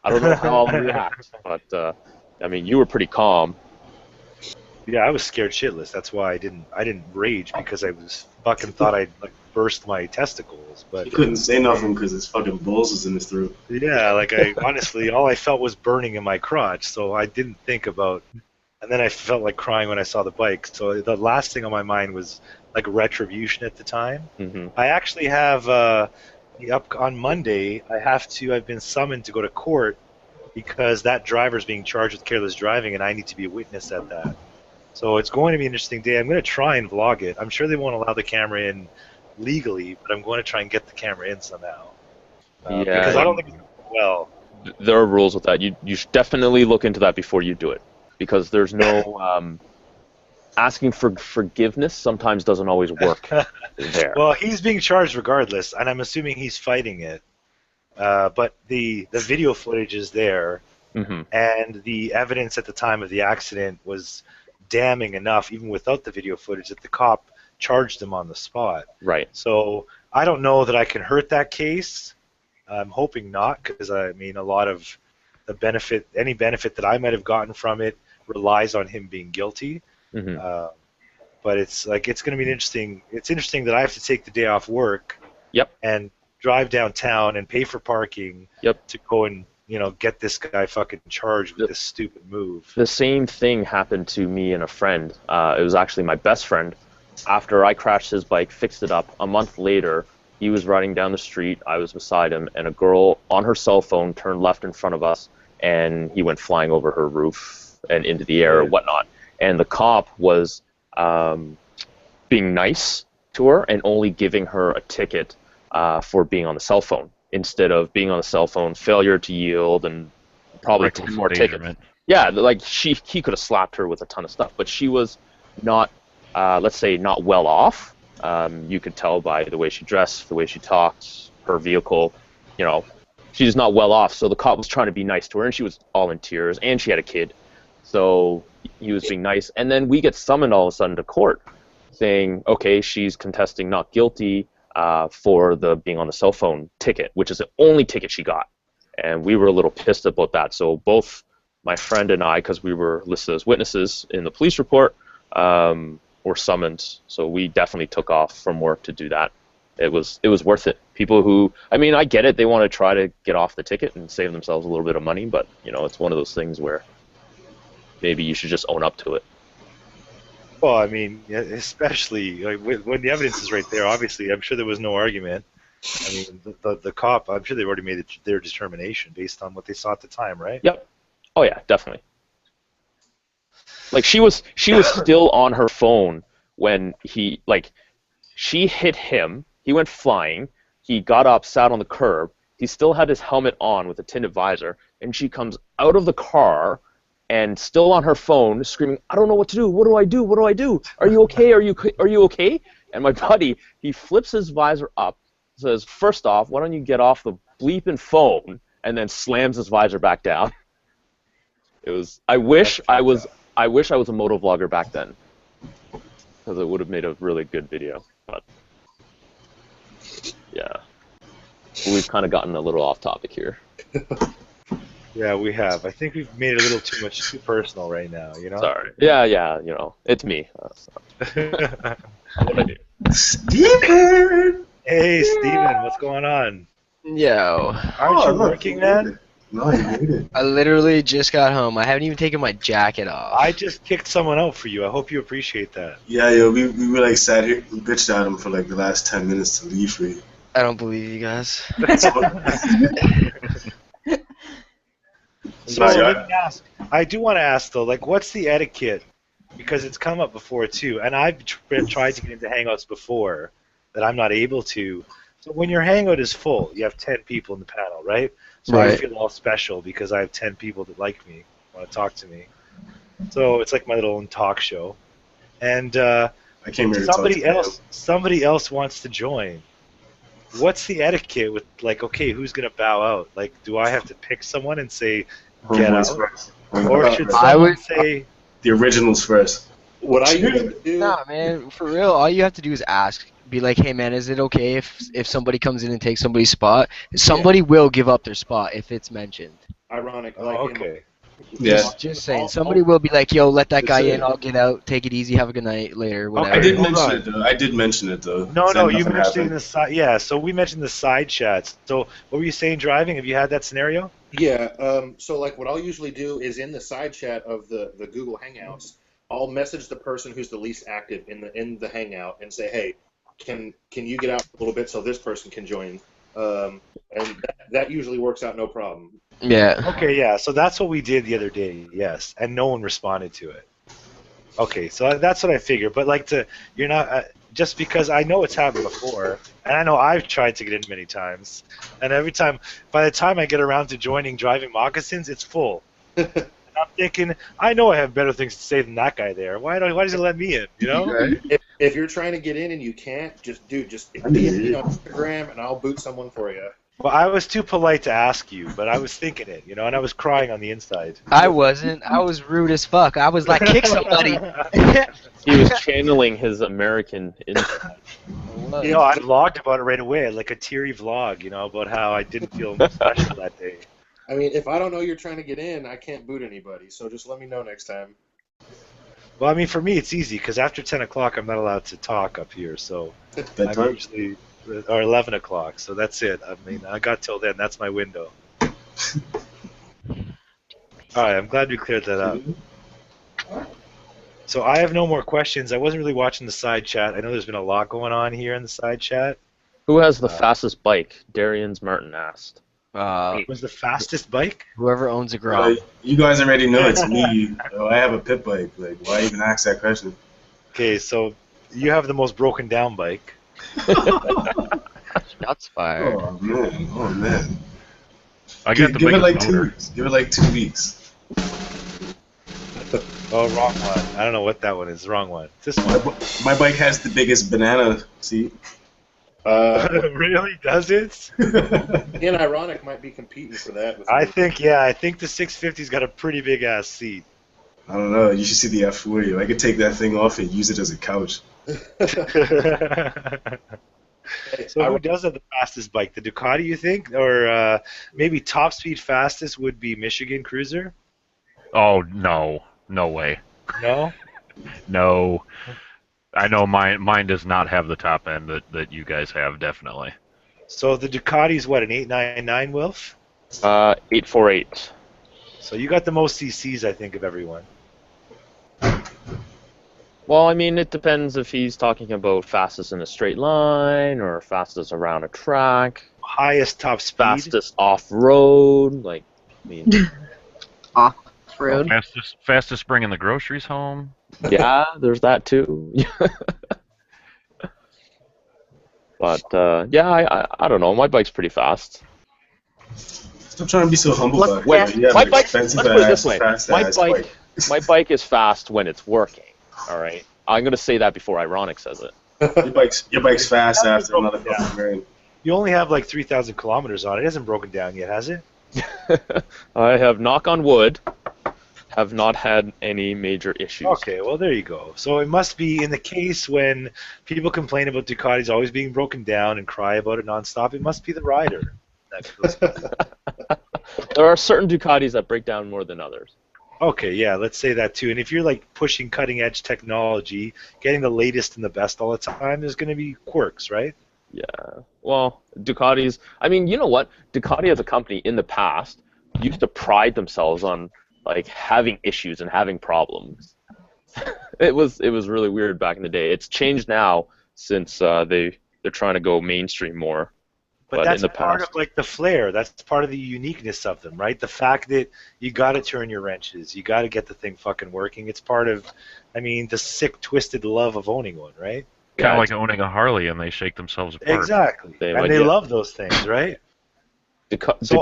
I don't know how I'll react. But I mean, you were pretty calm. Yeah, I was scared shitless. That's why I didn't rage, because I was fucking thought I'd like burst my testicles. But he couldn't say nothing because his fucking balls was in his throat. Yeah, like I honestly, all I felt was burning in my crotch, so I didn't think about. And then I felt like crying when I saw the bike. So the last thing on my mind was like retribution at the time. Mm-hmm. I actually have up on Monday. I've been summoned to go to court because that driver's being charged with careless driving, and I need to be a witness at that. So it's going to be an interesting day. I'm going to try and vlog it. I'm sure they won't allow the camera in legally, but I'm going to try and get the camera in somehow. Because I don't think it's going to go well. There are rules with that. You should definitely look into that before you do it, because there's no asking for forgiveness sometimes doesn't always work there. Well, he's being charged regardless, and I'm assuming he's fighting it. But the video footage is there, mm-hmm. and the evidence at the time of the accident was damning enough, even without the video footage, that the cop charged him on the spot. Right. So I don't know that I can hurt that case. I'm hoping not, because I mean, a lot of the any benefit that I might have gotten from it relies on him being guilty. Mm-hmm. But it's going to be interesting. It's interesting that I have to take the day off work. Yep. And drive downtown and pay for parking. Yep. To go and get this guy fucking charged with this stupid move. The same thing happened to me and a friend. It was actually my best friend. After I crashed his bike, fixed it up, a month later, he was riding down the street, I was beside him, and a girl on her cell phone turned left in front of us, and he went flying over her roof and into the air or whatnot. And the cop was being nice to her and only giving her a ticket for being on the cell phone, instead of being on the cell phone, failure to yield, and probably 10 more tickets. Yeah, like he could have slapped her with a ton of stuff, but she was not, let's say, not well off. You could tell by the way she dressed, the way she talked, her vehicle, she's not well off. So the cop was trying to be nice to her, and she was all in tears, and she had a kid. So he was being nice. And then we get summoned all of a sudden to court saying, okay, she's contesting not guilty for the being on the cell phone ticket, which is the only ticket she got. And we were a little pissed about that. So both my friend and I, because we were listed as witnesses in the police report, were summoned. So we definitely took off from work to do that. It was worth it. People who, I mean, I get it. They want to try to get off the ticket and save themselves a little bit of money, but it's one of those things where maybe you should just own up to it. Well, I mean, especially when the evidence is right there. Obviously, I'm sure there was no argument. I mean, the cop, I'm sure they've already made their determination based on what they saw at the time, right? Yep. Oh yeah, definitely. Like she was still on her phone when she hit him. He went flying. He got up, sat on the curb. He still had his helmet on with a tinted visor, and she comes out of the car and still on her phone, screaming, "I don't know what to do. What do I do? What do I do? Are you okay? Are you okay?" And my buddy, he flips his visor up, says, "First off, why don't you get off the bleeping phone?" And then slams his visor back down. It was. I wish I was a motovlogger back then, because it would have made a really good video. But yeah, we've kind of gotten a little off topic here. Yeah, we have. I think we've made it a little too personal right now, Sorry. Yeah, it's me. What I do. Steven! Hey, Steven, what's going on? Yo. Aren't you working, man? No, you made it. I literally just got home. I haven't even taken my jacket off. I just kicked someone out for you. I hope you appreciate that. Yeah, yo, we were like sat here, we bitched at him for like the last 10 minutes to leave for you. I don't believe you guys. So let me ask. I do want to ask though, like, what's the etiquette? Because it's come up before too, and I've tried to get into Hangouts before that I'm not able to. So when your Hangout is full, you have 10 people in the panel, right? So I Right. feel all special because I have 10 people that like me, want to talk to me. So it's like my little own talk show. And I came here to somebody else wants to join. What's the etiquette with, like, okay, who's gonna bow out? Like, do I have to pick someone and say get out, or should I someone would- say? The originals first. What I usually do. Nah, man, for real, all you have to do is ask. Be like, hey, man, is it okay if somebody comes in and takes somebody's spot? Somebody will give up their spot if it's mentioned. Ironic. Oh, Like, okay. Yeah. Just saying. Somebody will be like, yo, let that guy That's in, it. I'll get out, take it easy, have a good night later, whatever. I did Hold mention on. it though. I did mention it though. No, Then you nothing mentioned it in happened. the side. Yeah, so we mentioned the side chats. So what were you saying? Driving? Have you had that scenario? Yeah. So like, what I'll usually do is in the side chat of the Google Hangouts, I'll message the person who's the least active in the Hangout and say, hey, can you get out a little bit so this person can join? And that usually works out no problem. Yeah. Okay, yeah. So that's what we did the other day. Yes, and no one responded to it. Okay, so that's what I figured. But like, you're not just because I know it's happened before, and I know I've tried to get in many times, and every time, by the time I get around to joining driving moccasins, it's full. And I'm thinking, I know I have better things to say than that guy there. Why does he let me in? You know? If you're trying to get in and you can't, just DM me on Instagram and I'll boot someone for you. Well, I was too polite to ask you, but I was thinking it, and I was crying on the inside. I wasn't. I was rude as fuck. I was like, kick somebody. He was channeling his American instinct. I vlogged about it right away, like a teary vlog, about how I didn't feel special that day. I mean, if I don't know you're trying to get in, I can't boot anybody. So just let me know next time. Well, I mean, for me, it's easy because after 10 o'clock, I'm not allowed to talk up here. So I'm usually, or 11 o'clock. So that's it. I mean, I got till then. That's my window. All right, I'm glad we cleared that up. So I have no more questions. I wasn't really watching the side chat. I know there's been a lot going on here in the side chat. Who has the fastest bike? Darian's Martin asked. Was the fastest bike? Whoever owns a Grub. You guys already know it's me. I have a pit bike. Like, why even ask that question? Okay, so you have the most broken down bike. Shots fired. Oh man. I got the Give it biggest like 2 motor. weeks. Give it like 2 weeks. Oh, wrong one. I don't know what that one is. The wrong one. This one. My bike has the biggest banana seat. Really? Does it? And Ironic might be competing for that. With I me. think the 650's got a pretty big ass seat. I don't know. You should see the F40. I could take that thing off and use it as a couch. So who does have the fastest bike? The Ducati, you think? Or maybe top speed fastest would be Michigan Cruiser? Oh, no. No way. No? No. I know mine does not have the top end that you guys have, definitely. So the Ducati's what, an 899, Wilf? 848. So you got the most CCs, I think, of everyone. Well, I mean, it depends if he's talking about fastest in a straight line or fastest around a track. Highest top speed. Fastest off-road. Like, I mean, Off-road. Fastest bringing the groceries home. yeah, there's that too. But yeah, I don't know. My bike's pretty fast. Stop trying to be so humble about it. Wait, You have my an bike. expensive Let's put it ass, this way. fast My ass bike. My bike is fast when it's working. All right. I'm gonna say that before Ironic says it. Your bike's fast after another fucking rain. You only have like 3,000 kilometers on it. It hasn't broken down yet, has it? I have, knock on wood, have not had any major issues. Okay, well, there you go. So it must be in the case when people complain about Ducatis always being broken down and cry about it nonstop, it must be the rider. There are certain Ducatis that break down more than others. Okay, yeah, let's say that too. And if you're like pushing cutting edge technology, getting the latest and the best all the time, there's going to be quirks, right? Yeah. Well, Ducatis. I mean, you know what? Ducati as a company in the past used to pride themselves on like having issues and having problems. It was really weird back in the day. It's changed now since they're trying to go mainstream more. But that's in the part past, of like the flair. That's part of the uniqueness of them, right? The fact that you got to turn your wrenches, you got to get the thing fucking working. It's part of, I mean, the sick, twisted love of owning one, right? Kind of Yeah, like owning a Harley, and they shake themselves apart. Exactly. Same And they idea. love those things, right? So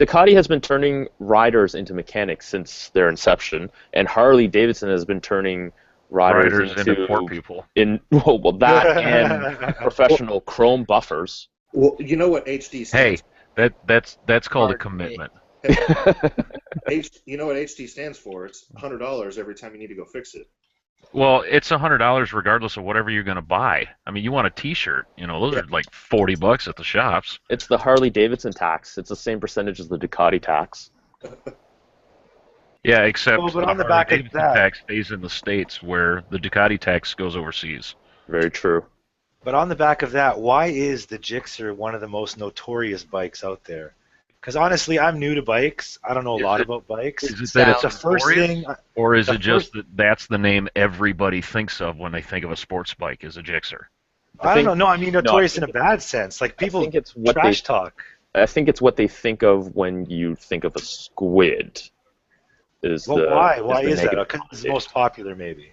Ducati has been turning riders into mechanics since their inception, and Harley Davidson has been turning riders into poor people. Well, that and professional chrome buffers. Well, you know what HD Hey, stands that's called a Hard commitment. for? You know what HD stands for? It's $100 every time you need to go fix it. Well, it's $100 regardless of whatever you're gonna buy. I mean, you want a T-shirt, those are like $40 at the shops. It's the Harley Davidson tax. It's the same percentage as the Ducati tax. Yeah, except Well, but the on the back of Harley-Davidson that- tax stays in the States, where the Ducati tax goes overseas. Very true. But on the back of that, why is the Gixxer one of the most notorious bikes out there? Because honestly, I'm new to bikes. I don't know a lot about bikes. Is it that it's the first thing, or is the it just that that's the name everybody thinks of when they think of a sports bike, is a Gixxer? I don't know. No, I mean notorious I in a bad sense. Like people think it's what trash talk. I think it's what they think of when you think of a squid. Well, why? Why the is that? negative Because it's the most popular, maybe.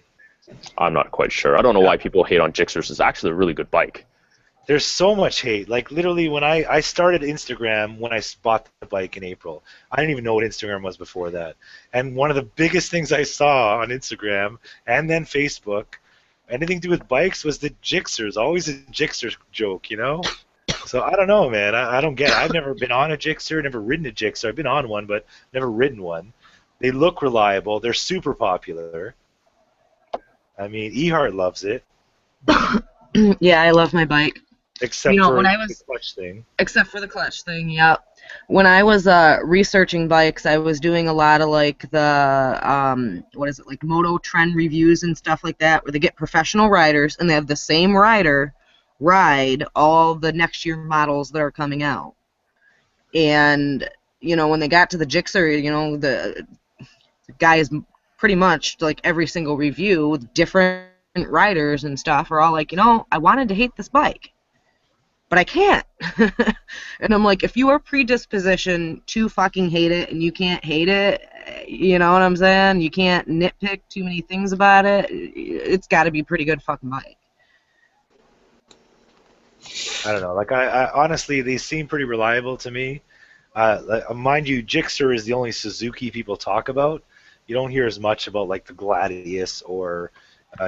I'm not quite sure. I don't know why people hate on Gixxers. It's actually a really good bike. There's so much hate. Like literally, when I started Instagram when I bought the bike in April, I didn't even know what Instagram was before that. And one of the biggest things I saw on Instagram and then Facebook, anything to do with bikes, was the Gixxers. Always a Gixxer joke, you know. So I don't know, man. I don't get it. I've never been on a Gixxer, never ridden a Gixxer. I've been on one, but never ridden one. They look reliable. They're super popular. I mean, Ehart loves it, Yeah, I love my bike. except You know, for when I the was- clutch thing. Except for the clutch thing, yeah. When I was researching bikes, I was doing a lot of like the like moto trend reviews and stuff like that, where they get professional riders and they have the same rider ride all the next year models that are coming out. And when they got to the Gixxer, the guy is pretty much like every single review with different riders and stuff are all like, I wanted to hate this bike, but I can't. And I'm like, if you are predispositioned to fucking hate it and you can't hate it, you know what I'm saying? You can't nitpick too many things about it. It's got to be a pretty good fucking bike. I don't know. Like I honestly, they seem pretty reliable to me. Mind you, Gixxer is the only Suzuki people talk about. You don't hear as much about like the Gladius, or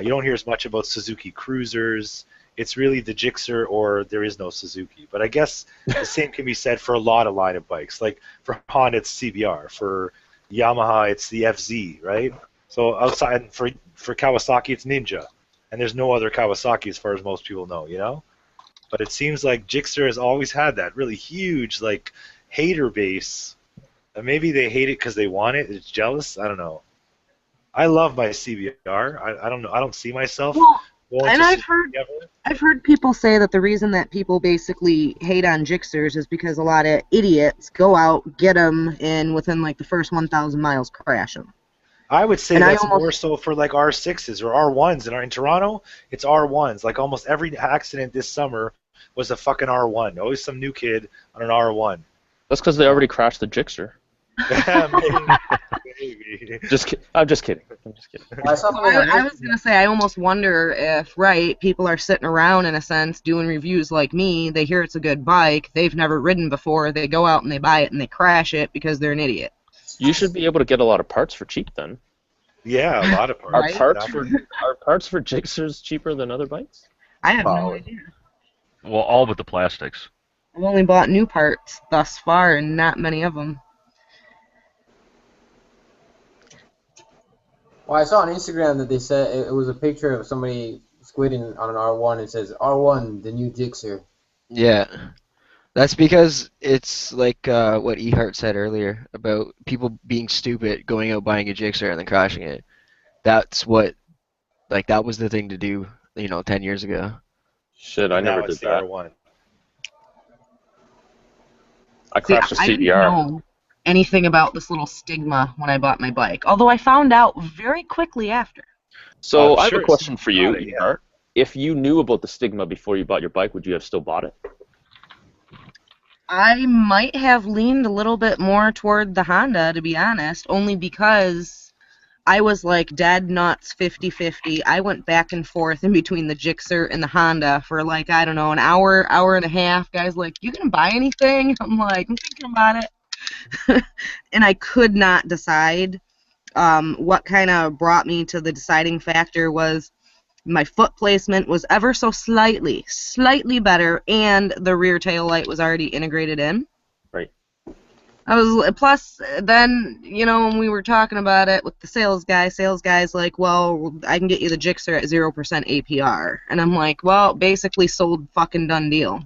you don't hear as much about Suzuki Cruisers. It's really the Gixxer, or there is no Suzuki. But I guess the same can be said for a lot of line of bikes. Like for Honda, it's CBR. For Yamaha, it's the FZ, right? So outside for Kawasaki, it's Ninja, and there's no other Kawasaki as far as most people know, you know. But it seems like Gixxer has always had that really huge like hater base. And maybe they hate it because they want it. It's jealous. I don't know. I love my CBR. I don't know. I don't see myself going And to I've heard people say that the reason that people basically hate on Gixxers is because a lot of idiots go out, get them, and within like the first 1,000 miles crash them. I would say And that's more so for like R6s or R1s. In Toronto, it's R1s. Like almost every accident this summer was a fucking R1. Always some new kid on an R1. That's because they already crashed the Gixxer. Maybe. I'm just kidding. I saw something on I was going to say, I almost wonder if, people are sitting around, in a sense, doing reviews like me. They hear it's a good bike. They've never ridden before. They go out and they buy it and they crash it because they're an idiot. You should be able to get a lot of parts for cheap then. Yeah, a lot of parts. Are parts for Gixxers cheaper than other bikes? I have no idea. Well, all but the plastics. I've only bought new parts thus far, and not many of them. Well, I saw on Instagram that they said it was a picture of somebody squidding on an R1. It says R1, the new Gixxer. Yeah. That's because it's like what Ehart said earlier about people being stupid, going out buying a Gixxer and then crashing it. That's what, that was the thing to do, 10 years ago. Shit, I Now never it's did the that. R1. I crashed a I didn't CBR. know. anything about this little stigma when I bought my bike. Although I found out very quickly after. So I'm I have a sure question for you, somebody got it, yeah. Art. If you knew about the stigma before you bought your bike, would you have still bought it? I might have leaned a little bit more toward the Honda, to be honest, only because I was like dead nuts 50-50. I went back and forth in between the Gixxer and the Honda for like, I don't know, an hour, hour and a half. Guys like, you gonna buy anything? I'm like, I'm thinking about it. And I could not decide. What kind of brought me to the deciding factor was my foot placement was ever so slightly better, and the rear tail light was already integrated in. Right. Plus, then, you know, when we were talking about it with the sales guy's like, well, I can get you the Gixxer at 0% APR. And I'm like, well, basically sold, fucking done deal.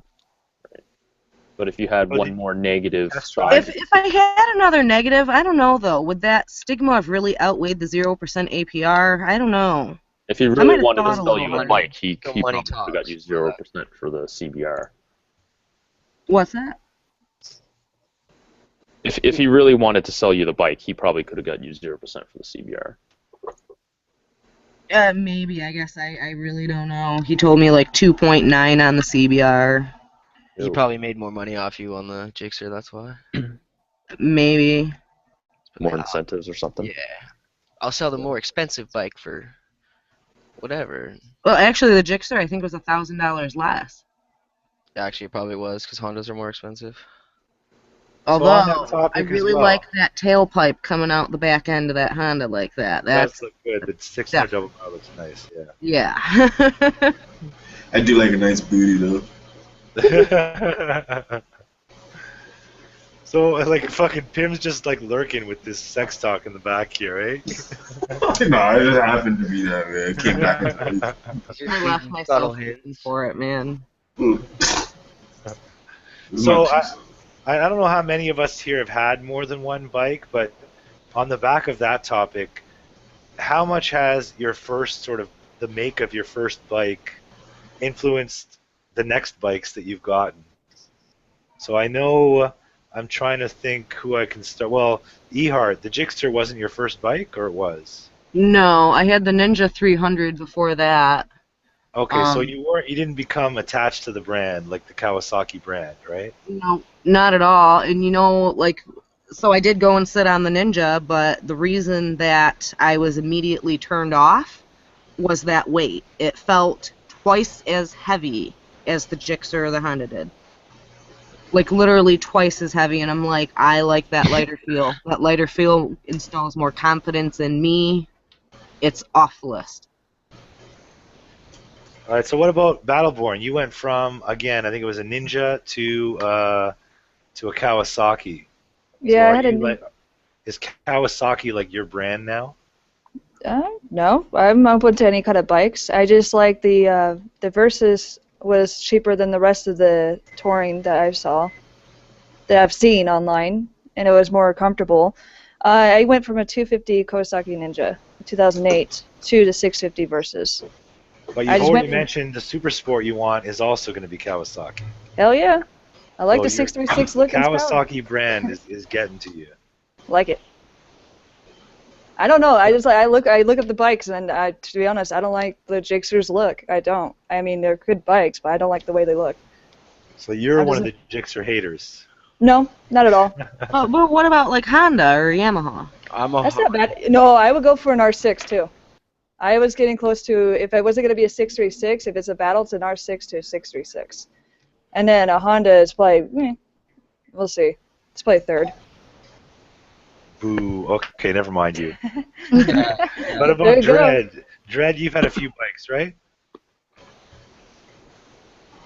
But if you had one more negative That's side, If I had another negative, I don't know, though. Would that stigma have really outweighed the 0% APR? I don't know. if he might really have wanted to thought a sell you little the harder. bike, he The probably money could have got talks. you 0% for the CBR. What's that? If he really wanted to sell you the bike, he probably could have got you 0% for the CBR. Maybe. I guess I really don't know. He told me like 2.9 on the CBR. He probably made more money off you on the Gixxer, that's why. Maybe. More incentives or something. Yeah. I'll sell the more expensive bike for whatever. Well, actually, the Gixxer I think was $1,000 less. Actually, it probably was, because Hondas are more expensive. Although on that I topic as really well. like that tailpipe coming out the back end of that Honda like that. That's That's look good. The 600 double bar looks nice. yeah. I do like a nice booty though. Yeah. So like fucking Pim's just like lurking with this sex talk in the back here, right? No, it just happened to be that way. It came back into me. I left myself for it, man. So I don't know how many of us here have had more than one bike, but on the back of that topic, how much has your first sort of the make of your first bike influenced the next bikes that you've gotten? So I know I'm trying to think who I can start. Well, Ehart, the Gixxer wasn't your first bike, or it was? No, I had the Ninja 300 before that. Okay, so you didn't become attached to the brand like the Kawasaki brand, right? No, not at all. And you know, like, so I did go and sit on the Ninja, but the reason that I was immediately turned off was that weight. It felt twice as heavy as the Gixxer or the Honda did. Like, literally twice as heavy, and I'm like, I like that lighter feel. That lighter feel instills more confidence in me. It's off the list. All right, so what about Battleborn? You went from, again, I think it was a Ninja to a Kawasaki. Yeah, So I had is Kawasaki like your brand now? No, I'm open to any kind of bikes. I just like the Versus was cheaper than the rest of the touring that I saw, that I've seen online, and it was more comfortable. I went from a 250 Kawasaki Ninja 2008 to the 650 Versus. But you've already mentioned the Super Sport you want is also going to be Kawasaki. Hell yeah. I like So the 636 look and style. Kawasaki brand is getting to you. Like it. I don't know. I just like I look at the bikes, and to be honest, I don't like the Gixxer's look. I don't. I mean, they're good bikes, but I don't like the way they look. So you're one of the Gixxer haters. No, not at all. But what about like Honda or Yamaha? That's not bad. No, I would go for an R6 too. I was getting close to, if it wasn't going to be a 636, if it's a battle, it's an R6 to a 636. And then a Honda is probably, we'll see. It's probably third. Boo. Okay, never mind you. What about Dread? Dread, you've had a few bikes, right?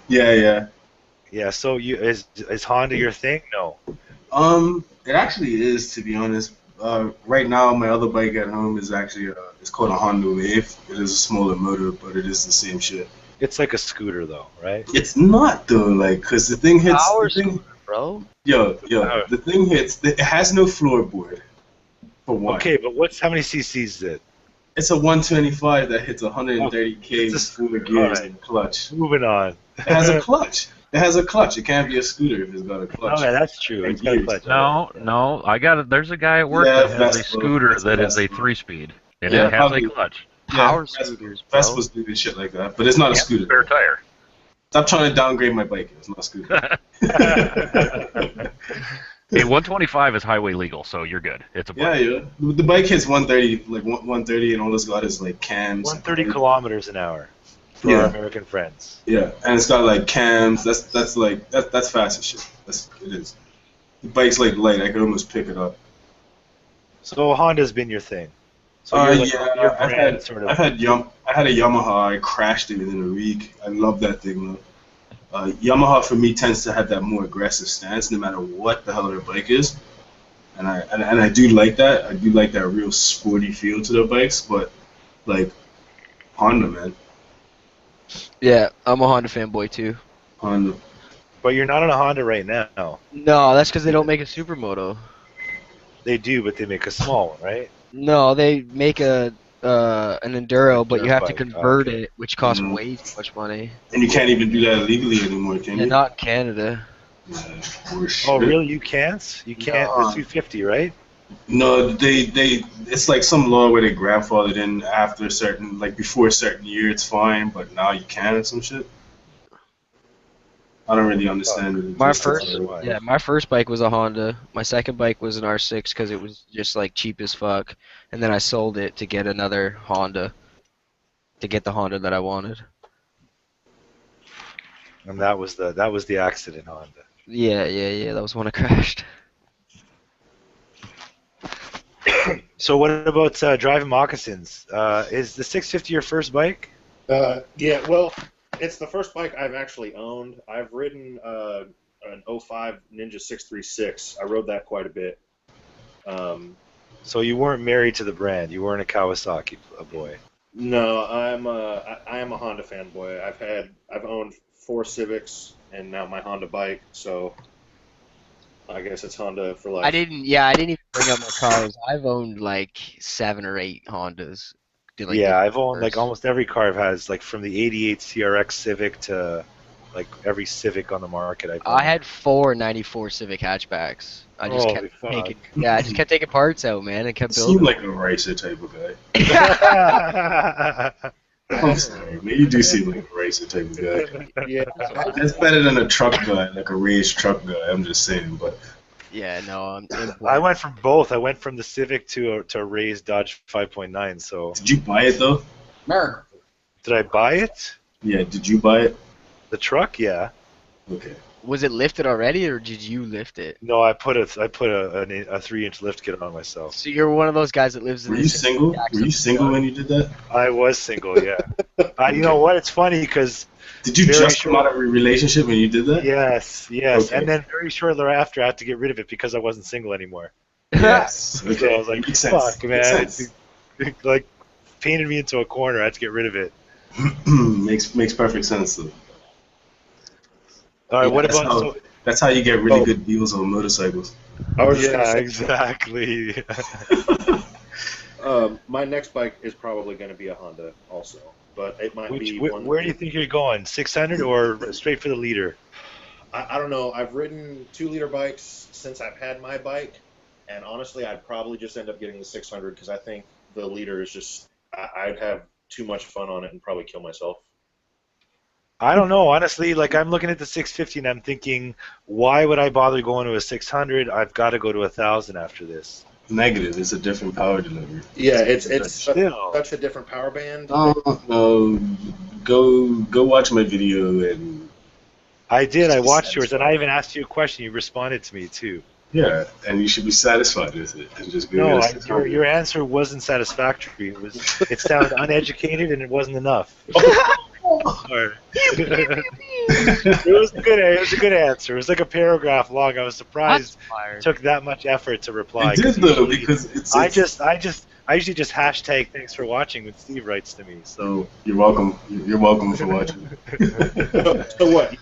Yeah. Yeah. So is Honda your thing? No. It actually is, to be honest. Right now, my other bike at home is actually it's called a Honda Wave. It is a smaller motor, but it is the same shit. It's like a scooter, though, right? It's not though, like, cause the thing hits. Scooter, bro. Yo, the thing hits. It has no floorboard. For one. Okay, but how many cc's is it? It's a 125 that hits 130 k's full of gears and clutch. Moving on. It has a clutch. It has a clutch. It can't be a scooter if it's got a clutch. Oh, yeah, that's true. And It's got a gears. clutch. No, I got it. There's a guy at work Yeah, that has a Vespa. scooter It's that is a Vespa. 3-speed, and Yeah, it has probably. a clutch. Power Vespa- scooters, bro. Vespa's doing shit like that, but it's not a And scooter. spare tire. Stop trying to downgrade my bike. It's not a scooter. Hey, 125 is highway legal, so you're good. It's a Yeah, bike. yeah. The bike hits 130, like 130, and all it's got is like cams. 130 kilometers an hour for Yeah. our American friends. Yeah, and it's got like cams. That's fast as shit. It is. The bike's like light. I could almost pick it up. So Honda's been your thing. So you're like, Yeah, your I've brand had sort of. I had a Yamaha. I crashed it within a week. I love that thing though. Yamaha for me tends to have that more aggressive stance, no matter what the hell their bike is, and I do like that. I do like that real sporty feel to their bikes, but like Honda, man, Yeah, I'm a Honda fanboy too. Honda. But you're not on a Honda right now. No, that's because they don't make a supermoto. They do, but they make a small one, right? No, they make an enduro, but you have to Bike, convert okay. it, which costs Mhm. way too much money. And you can't even do that legally anymore, can Yeah, you? not in Canada. Yeah, for sure. Oh, really? You can't? You can't No. with 250, right? No, it's like some law where they grandfathered in after a certain, like before a certain year, it's fine, but now you can or some shit. I don't really understand it. My Just- first bike was a Honda. My second bike was an R6 because it was just like cheap as fuck, and then I sold it to get another Honda, to get the Honda that I wanted. And that was the accident Honda. Yeah. That was when I crashed. So what about driving moccasins? Is the 650 your first bike? Yeah, well, it's the first bike I've actually owned. I've ridden an 05 Ninja 636. I rode that quite a bit. So you weren't married to the brand. You weren't a Kawasaki boy. No, I am a Honda fanboy. I've owned 4 Civics and now my Honda bike, so I guess it's Honda for life. I didn't even bring up my cars. I've owned like 7 or 8 Hondas. Yeah, I've owned like almost every car I've had, like from the '88 CRX Civic to like every Civic on the market. I had 4 94 Civic hatchbacks. I just Holy kept taking, I just kept taking parts out, man, and kept You building. seem like a racer type of guy. I'm sorry, man. You do seem like a racer type of guy. Yeah, That's better than a truck guy, like a raised truck guy. I'm just saying, but Yeah, no, I went from both. I went from the Civic to a raised Dodge 5.9. So did you buy it though? America. did I buy it? Yeah, did you buy it? The truck? Yeah. Okay. Was it lifted already, or did you lift it? No, I put a 3-inch lift kit on myself. So you're one of those guys that lives in Were the you same single? exact Were you same single spot. when you did that? I was single, yeah. You know what? It's funny because Did you Very just come out of a relationship when you did that? yes, Okay. and then very shortly after I had to get rid of it because I wasn't single anymore. Yes. So I was like, Makes sense. fuck, man, Makes it like painted me into a corner. I had to get rid of it. sense. makes perfect sense though. All right, Yeah, what that's about how- so? That's how you get really good deals on motorcycles. I was just gonna Yeah, say, exactly. my next bike is probably going to be a Honda also, but it might be one. Where do you think you're going? 600 or straight for the leader? I don't know. I've ridden 2-liter bikes since I've had my bike, and honestly, I'd probably just end up getting the 600 because I think the liter is just. I'd have too much fun on it and probably kill myself. I don't know, honestly. Like I'm looking at the 650 and I'm thinking, why would I bother going to a 600? I've got to go to 1,000 after this. Negative. It's a different power delivery. Yeah, it's Still. such a different power band. Go watch my video and I did. I Just watched yours, and I satisfied. even asked you a question. You responded to me too. yeah, and you should be satisfied with it and just go. No, get a your answer wasn't satisfactory. It sounded uneducated, and it wasn't enough. Or- it was a good answer. It was like a paragraph long. I was surprised it took that much effort to reply. It did 'cause though usually- because it's. I usually just hashtag thanks for watching when Steve writes to me. So You're welcome. You're welcome for watching. So what?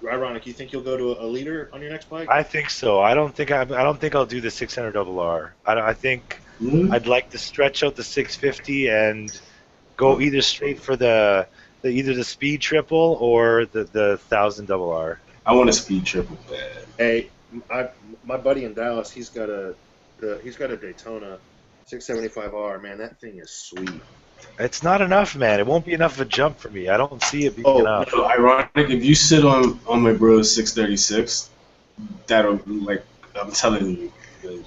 Ironic. You think you'll go to a liter on your next bike? I think so. I don't think I'll do the 600 RR. I think Hmm? I'd like to stretch out the 650 and go either straight for either the speed triple or the 1,000 RR. I want a speed triple bad. Hey, my buddy in Dallas, he's got a Daytona 675R. Man, that thing is sweet. It's not enough, man. It won't be enough of a jump for me. I don't see it being Oh, enough. no, ironic. If you sit on my bro's 636, that'll I'm telling you,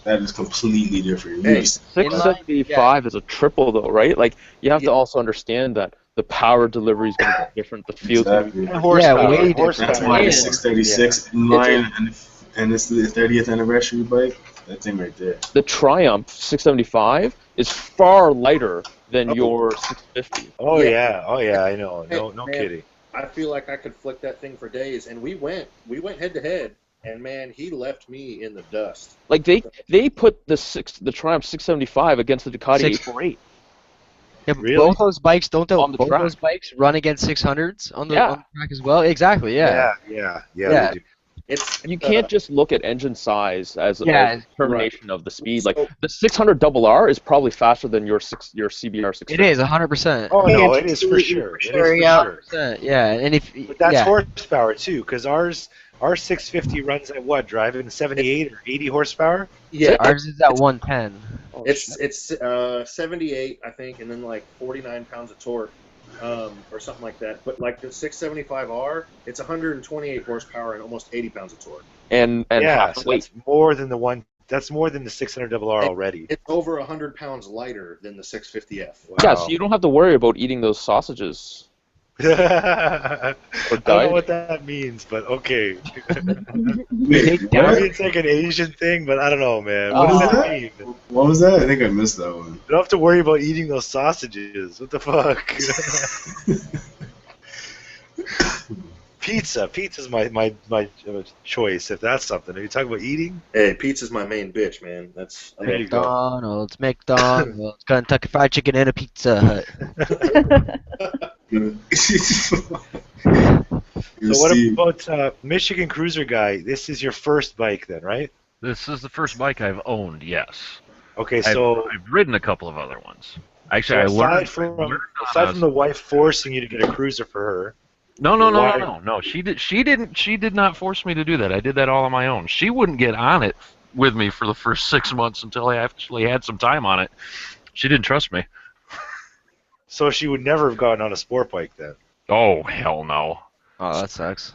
that is completely different. Hey, 675 is a triple though, right? Like you have to also understand that the power delivery is going to be different. The feel Exactly. Horsepower. way different. horsepower. That's why the Yeah. 636 in line, and it's the 30th anniversary bike. That thing right there. the Triumph 675 is far lighter than your 650. Oh yeah. Oh yeah. I know. No Man. kidding. I feel like I could flick that thing for days. And we went head to head, and man, he left me in the dust. Like they put the Triumph 675 against the Ducati 6 848. Yeah, Really? both those bikes On the both track. those bikes run against 600s on the Yeah. track as well. Exactly. Yeah. Yeah. Yeah. They do. It's You can't just look at engine size as a Yeah, determination of the speed. Like So- the 600RR is probably faster than your CBR 650. It is 100%. Oh no, Yeah, it is for sure. It is for yeah. sure. Yeah, and if But that's yeah. horsepower too, because our 650 runs at what? Driving 78 or 80 horsepower? yeah. Ours is at 110. Oh, It's 78, I think, and then like 49 pounds of torque, or something like that. But like the 675R, it's 128 horsepower and almost 80 pounds of torque. and Yeah, half so the weight. that's more than the one. That's more than the 600RR already. It's over 100 pounds lighter than the 650F. Wow. Yeah, so you don't have to worry about eating those sausages. I don't know diet. what that means, but okay. Wait, Maybe what? it's like an Asian thing, but I don't know, man. What What is does that that? mean? What was that? I think I missed that one. You don't have to worry about eating those sausages. What the fuck? Pizza. Pizza's my choice. If that's something. Are you talking about eating? Hey, pizza's my main bitch, man. There you go. McDonald's, Kentucky Fried Chicken, and a Pizza Hut. So what about Michigan Cruiser guy? This is your first bike then, right? This is the first bike I've owned. Yes. Okay, so I've ridden a couple of other ones. Actually, so I aside from learned aside from the wife forcing you to get a cruiser for her. No. She did not force me to do that. I did that all on my own. She wouldn't get on it with me for the first 6 months until I actually had some time on it. She didn't trust me. So she would never have gotten on a sport bike then. Oh hell no. Oh, that sucks.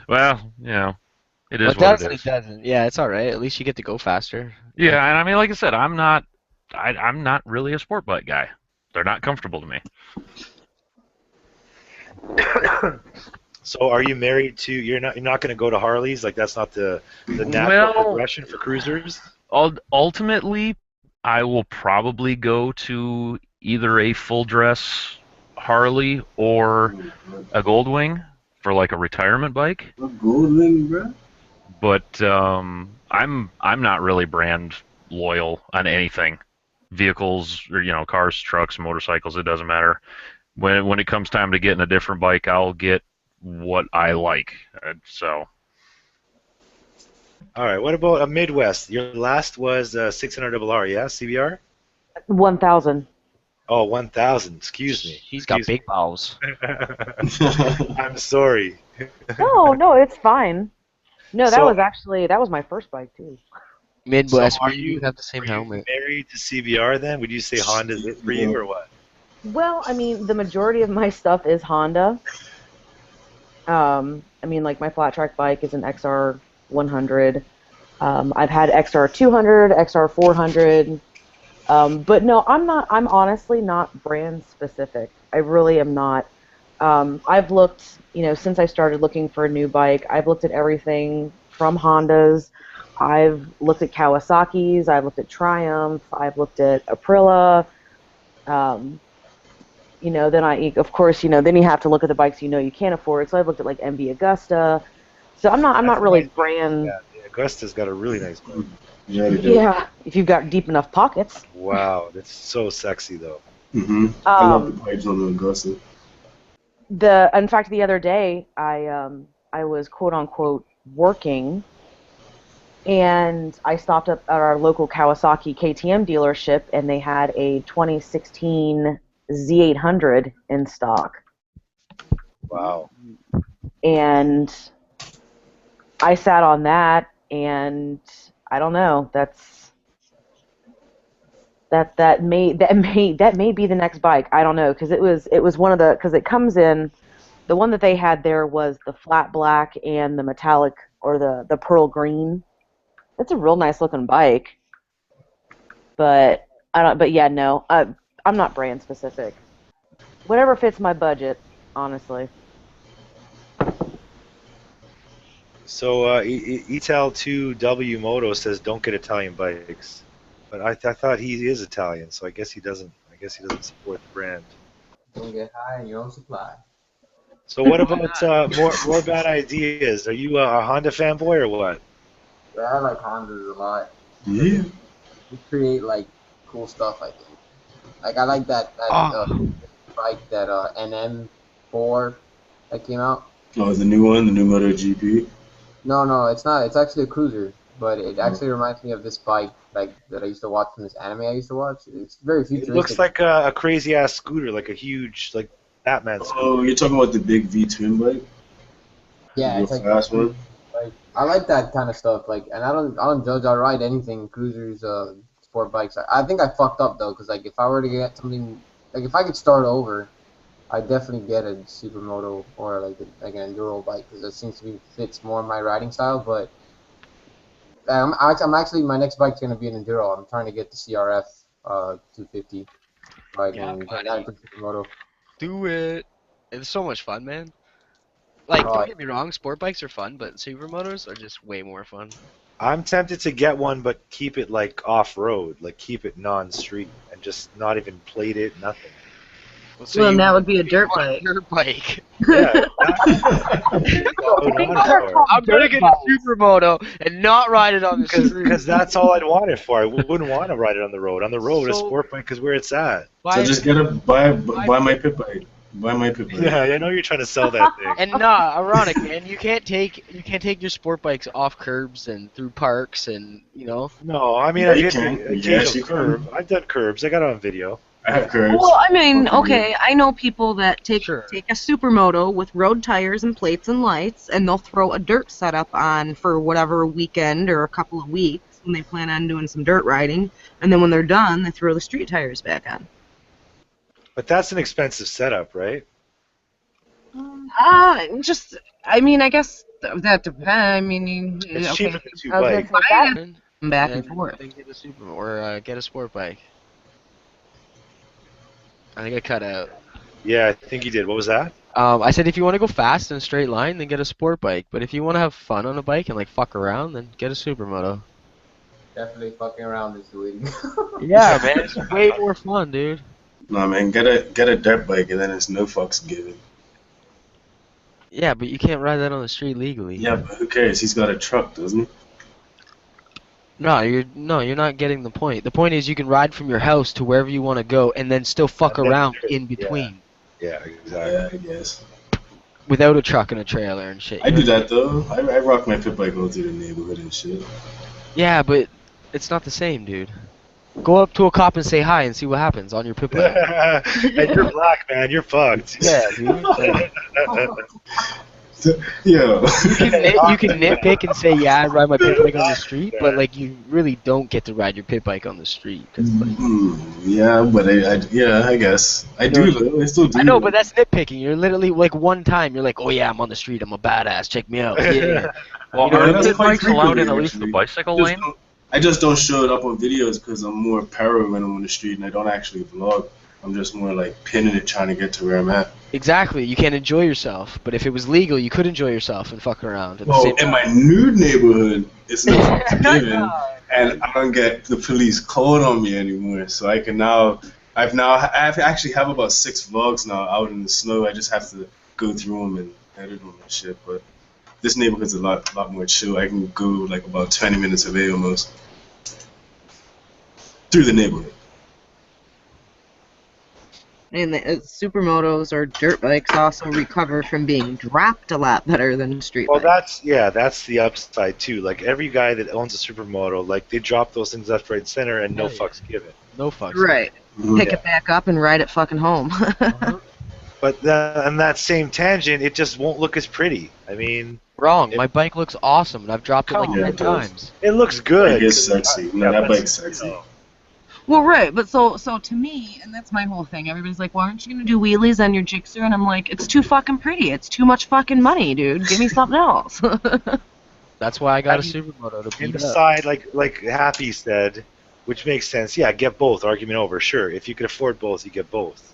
Well, it is But what that's it is. it doesn't. Yeah, it's all right. At least you get to go faster. Yeah, and I mean, like I said, I'm not really a sport bike guy. They're not comfortable to me. So are you married to? You're not going to go to Harleys? Like that's not the natural Well- progression for cruisers. Ultimately, I will probably go to either a full dress Harley or a Goldwing for like a retirement bike. A Goldwing, bro. But I'm not really brand loyal on anything, vehicles or cars, trucks, motorcycles. It doesn't matter. When it comes time to getting a different bike, I'll get what I like. So. All right. What about a Midwest? Your last was 600RR, yeah, CBR. 1,000. Oh, 1000. Excuse me. He's got Excuse big balls. me. I'm sorry. No, it's fine. No, that So- was my first bike too. Midwest, So are we you- have the same Are you helmet. married to CBR then? Would you say Honda's it for you or what? Well, I mean, the majority of my stuff is Honda. I mean, like my flat track bike is an XR 100. I've had XR 200, XR 400. But no, I'm honestly not brand specific. I really am not. I've looked, since I started looking for a new bike, I've looked at everything from Hondas. I've looked at Kawasaki's. I've looked at Triumph. I've looked at Aprilia. Then of course, then you have to look at the bikes you can't afford. So I've looked at like MV Augusta. So I'm not That's really nice. brand. Yeah, Augusta's got a really nice bike. Yeah, they do. Yeah, if you've got deep enough pockets. Wow, that's so sexy though. I love the pipes on the Augusta. In fact, the other day I was quote unquote working, and I stopped up at our local Kawasaki KTM dealership, and they had a 2016 Z800 in stock. Wow. and I sat on that, and I don't know. That may be the next bike. I don't know, because it was one of the, because it comes in, the one that they had there was the flat black and the metallic, or the pearl green. It's a real nice looking bike, but I don't. But yeah, no, I'm not brand specific. Whatever fits my budget, honestly. So Etal2W Moto says don't get Italian bikes, but I thought he is Italian, so I guess he doesn't. I guess he doesn't support the brand. Don't get high in your own supply. So what about more bad ideas? Are you a Honda fanboy or what? Yeah, I like Hondas a lot. Yeah. We create like cool stuff, I think. Like I like that bike, that NM4 that came out. Oh, the new one, the new MotoGP. No, it's not. It's actually a cruiser, but it actually reminds me of this bike, like that I used to watch from this anime I used to watch. It's very futuristic. It looks like a crazy ass scooter, like a huge like Batman scooter. Oh, you're talking about the big V-twin bike? Yeah, The it's like fast one. Like I like that kind of stuff. Like, and I don't judge. I ride anything, cruisers, sport bikes. I think I fucked up though, because like if I were to get something, like if I could start over, I'd definitely get a supermoto or like an enduro bike, because it seems to be fits more my riding style. But I'm actually, my next bike's gonna be an enduro. I'm trying to get the CRF 250 bike and turn that into supermoto. Do it. It's so much fun, man. Like, Oh, don't get me wrong, sport bikes are fun, but supermotos are just way more fun. I'm tempted to get one, but keep it like off-road, like keep it non-street, and just not even plate it, nothing. Well, that would be a dirt bike. Dirt bike. Yeah. I'm gonna get a supermoto and not ride it on the street. Because that's all I'd want it for. I wouldn't want to ride it on the road. On the road, a So- sport bike is where it's at. So just buy my pit bike. Buy my pit bike. Yeah, I know you're trying to sell that thing. And nah, ironic, man. You can't take your sport bikes off curbs and through parks, and you know. No, I mean, Yeah, I've you hit can. the You occasional actually can. curb. I've done curbs. I got it on video. I have curbs. Well, I mean, Fucking okay, I know people that take Sure. a supermoto with road tires and plates and lights, and they'll throw a dirt setup on for whatever weekend or a couple of weeks when they plan on doing some dirt riding, and then when they're done, they throw the street tires back on. But that's an expensive setup, right? I mean, I guess that depends. I mean, It's okay, cheaper than two I was gonna bikes. say that. back And and forth. then get a super or get a sport bike. I think I cut out. Yeah, I think you did. What was that? I said if you want to go fast in a straight line, then get a sport bike. But if you want to have fun on a bike and like fuck around, then get a supermoto. definitely fucking around is the way to go. Yeah, man, it's way more fun, dude. Nah, man, get a dirt bike and then it's no fucks given. Yeah, but you can't ride that on the street legally. Yeah, but who cares? He's got a truck, doesn't he? No, you're not getting the point. The point is you can ride from your house to wherever you want to go, and then still fuck And then around dirt, in between Yeah, exactly. Yeah, I guess. without a truck and a trailer and shit. I do that though. I rock my pit bike all through the neighborhood and shit. Yeah, but it's not the same, dude. Go up to a cop and say hi and see what happens on your pit bike. And you're black, man. You're fucked. Yeah, dude. Yo. You can nitpick and say, yeah, I ride my pit bike on the street, but like you really don't get to ride your pit bike on the street. 'Cause, like, Yeah, but I guess I do though. I still do. I know, but that's nitpicking. You're literally like one time, you're like, oh yeah, I'm on the street, I'm a badass, check me out. Yeah. Well, You know, are that's pit quite bikes allowed in frequently, at least the actually. bicycle Just lane? don't- I just don't show it up on videos because I'm more paranoid when I'm on the street and I don't actually vlog. I'm just more like pinning it, trying to get to where I'm at. Exactly. You can't enjoy yourself, but if it was legal, you could enjoy yourself and fuck around. At the Well, same in time. my nude neighborhood, it's not given, and I don't get the police called on me anymore. So I can now, I actually have about 6 vlogs now out in the snow. I just have to go through them and edit them and shit. But this neighborhood's a lot more chill. I can go like about 20 minutes away almost through the neighborhood. And the supermotos or dirt bikes also recover from being dropped a lot better than street Well, bikes. that's the upside too. Like every guy that owns a supermoto, like they drop those things left, right, center, and no Yeah, yeah. fucks given. No fucks. Right. Pick it back up and ride it fucking home. But on that same tangent, it just won't look as pretty. I mean, Wrong. My bike looks awesome, and I've dropped it like Come on. 10 times. it looks Bike good. is sexy. No, that bike's sexy. Well, right, but so to me, and that's my whole thing. Everybody's like, "Why aren't you gonna do wheelies on your Gixxer?" And I'm like, "It's too fucking pretty. It's too much fucking money, dude. Give me something else." That's why I got a mean, supermoto to In beat the up. side, like Happy said, which makes sense. Yeah, get both. Argument over. Sure, if you could afford both, you get both.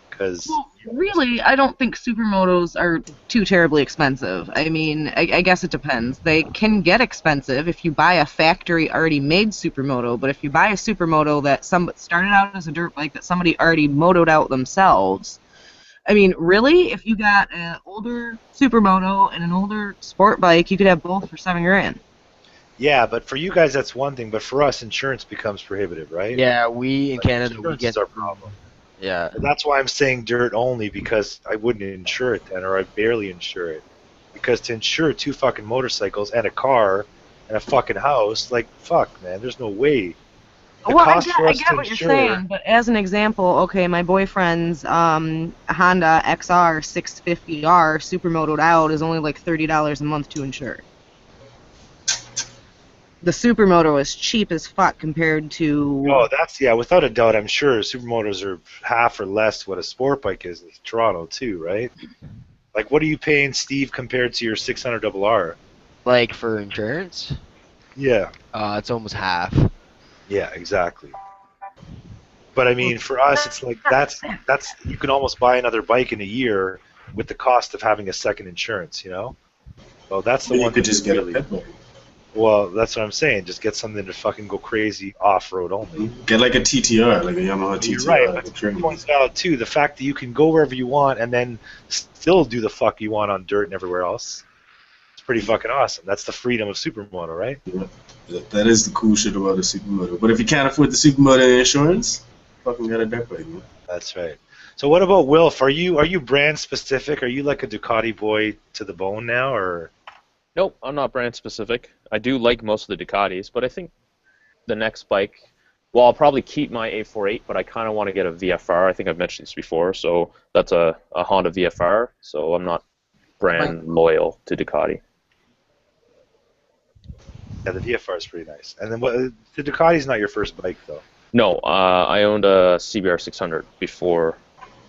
Because Well, really, I don't think supermotos are too terribly expensive. I mean, I guess it depends. They can get expensive if you buy a factory already made supermoto, but if you buy a supermoto that started out as a dirt bike that somebody already motoed out themselves, I mean, really, if you got an older supermoto and an older sport bike, you could have both for $7,000. yeah, but for you guys that's one thing, but for us, insurance becomes prohibitive, right? Yeah, we in Canada, we Insurance get is our problem. Yeah. And that's why I'm saying dirt only, because I wouldn't insure it then, or I barely insure it. Because to insure 2 fucking motorcycles and a car and a fucking house, like, fuck, man, there's no way. The Well, cost for I us get to what insure, you're saying, but as an example, okay, my boyfriend's Honda XR 650R supermotoed out is only like $30 a month to insure. The supermoto is cheap as fuck compared to. oh, that's, yeah, without a doubt, I'm sure supermotors are half or less what a sport bike is in Toronto, too, right? Like, what are you paying, Steve, compared to your 600RR? Like for insurance, Yeah. it's almost half. Yeah, exactly. But I mean, for us, it's like that's you can almost buy another bike in a year with the cost of having a second insurance, you know? Well, that's the Then you one could that just get a really. pit bike. Well, that's what I'm saying. Just get something to fucking go crazy off-road only. Get like a TTR, like a Yamaha TTR. You're right, like but a trim. points out too the fact that you can go wherever you want and then still do the fuck you want on dirt and everywhere else. It's pretty fucking awesome. That's the freedom of supermoto, right? Yeah. That is the cool shit about a supermoto. But if you can't afford the supermoto insurance, fucking get a dirt bike, man. That's right. So what about Wilf? Are you brand specific? Are you like a Ducati boy to the bone now, or? Nope, I'm not brand specific. I do like most of the Ducatis, but I think the next bike, well, I'll probably keep my A48, but I kind of want to get a VFR. I think I've mentioned this before, so that's a Honda VFR, so I'm not brand loyal to Ducati. Yeah, the VFR is pretty nice. And then the Ducati's not your first bike, though. No, I owned a CBR 600 before.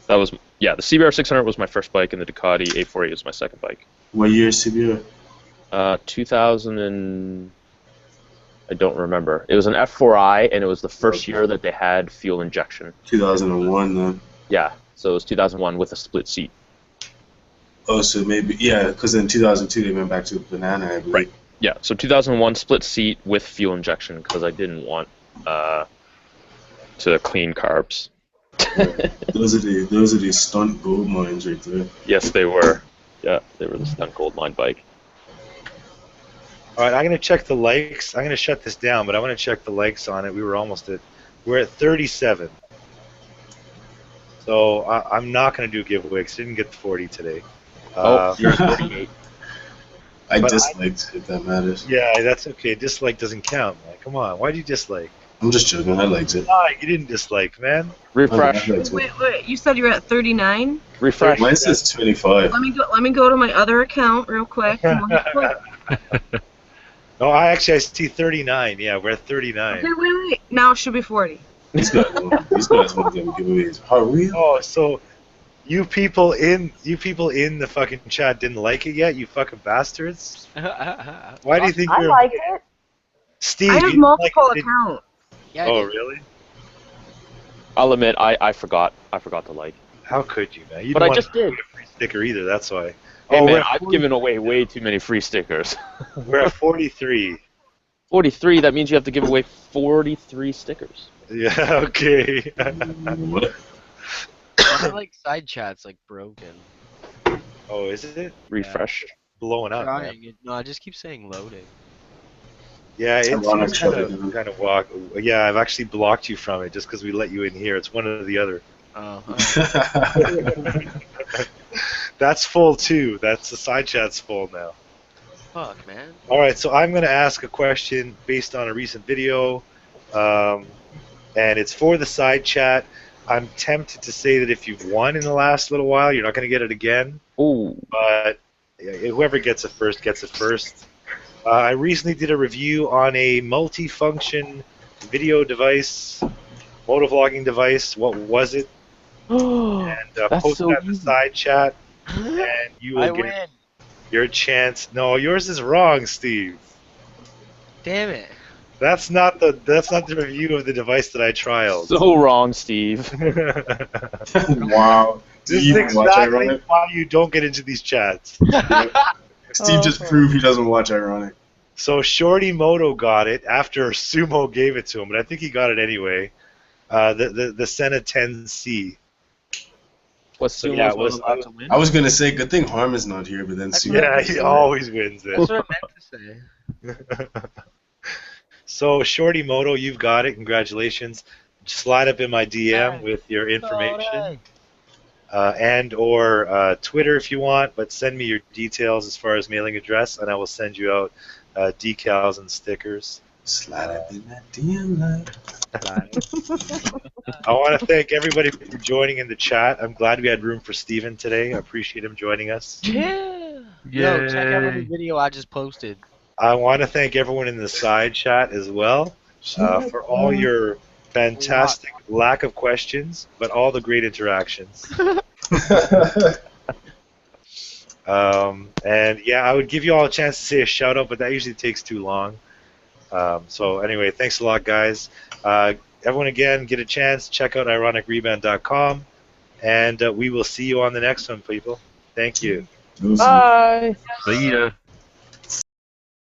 That was, yeah, the CBR 600 was my first bike, and the Ducati A48 was my second bike. What year is CBR? 2000 and I don't remember. It was an F4i, and it was the first year that they had fuel injection. 2001, then. Yeah, so it was 2001 with a split seat. Oh, so maybe, yeah, because in 2002 they went back to banana, I believe. Right. Yeah, so 2001 split seat with fuel injection because I didn't want to clean carbs. Those are the stunt gold mines right there. Yes, they were. Yeah, they were the stunt gold mine bike. All right, I'm gonna check the likes. I'm gonna shut this down, but I want to check the likes on it. We're at 37. So I'm not gonna do a giveaway because I didn't get the 40 today. You're 38. I But disliked if that matters. Yeah, that's okay. Dislike doesn't count, man. Come on, why'd you dislike? I'm just joking, I liked it. Ah, you didn't dislike, man. Refresh. I liked it. Wait, you said you're at 39? Refresh. Mine says 25. Let me go to my other account real quick. And No, I see 39. Yeah, we're at 39. okay, wait. Now it should be 40. These guys won't give giveaways. How real? Oh, so you people in the fucking chat didn't like it yet? You fucking bastards! Why do you think I you're? like it. Steve, I you have didn't multiple like it, accounts. Yeah, Oh, really? I'll admit, I forgot. I forgot to like. How could you, man? You But didn't I want just to give did. a free sticker either. That's why. Hey Oh, man, I've given away way too many free stickers. we're at 43. 43. That means you have to give away 43 stickers. Yeah. Okay. What? My like side chat's like broken. Oh, is it? Refresh. Blowing up, man. Trying it. No, I just keep saying loading. Yeah, it's ironic kind shutting down. of walk. Yeah, I've actually blocked you from it just because we let you in here. It's one or the other. Oh. That's full too. That's the side chat's full now. Fuck, man. All right, so I'm going to ask a question based on a recent video, and it's for the side chat. I'm tempted to say that if you've won in the last little while, you're not going to get it again. Ooh. But whoever gets it first gets it first. I recently did a review on a multi-function video device, motovlogging device. What was it? And That's post so that in the easy. side chat, and you will I get win. your chance. No, yours is wrong, Steve. Damn it. That's not the review of the device that I trialed. So wrong, Steve. Wow. Do This you is even watch exactly Ironic? why you don't get into these chats. Steve just proved he doesn't watch Ironic. So Shorty Moto got it after Sumo gave it to him, but I think he got it anyway. The Sena 10C. What's So yeah, it was. Allowed to win? I was gonna say, good thing Harm is not here, but then That's Sue. what Yeah, he always wins That's this. what I meant to say. So Shorty Moto, you've got it. Congratulations. Slide up in my DM with your information. And or Twitter if you want, but send me your details as far as mailing address, and I will send you out decals and stickers. Slide up in that DM line. I want to thank everybody for joining in the chat. I'm glad we had room for Steven today. I appreciate him joining us. Yeah. Yo, check out the Yay. video I just posted. I want to thank everyone in the side chat as well for all your fantastic lack of questions, but all the great interactions. And yeah, I would give you all a chance to say a shout out, but that usually takes too long. So anyway, thanks a lot, guys. Everyone, again, get a chance, check out ironicrebound.com, and we will see you on the next one, people. Thank you. Bye. See ya.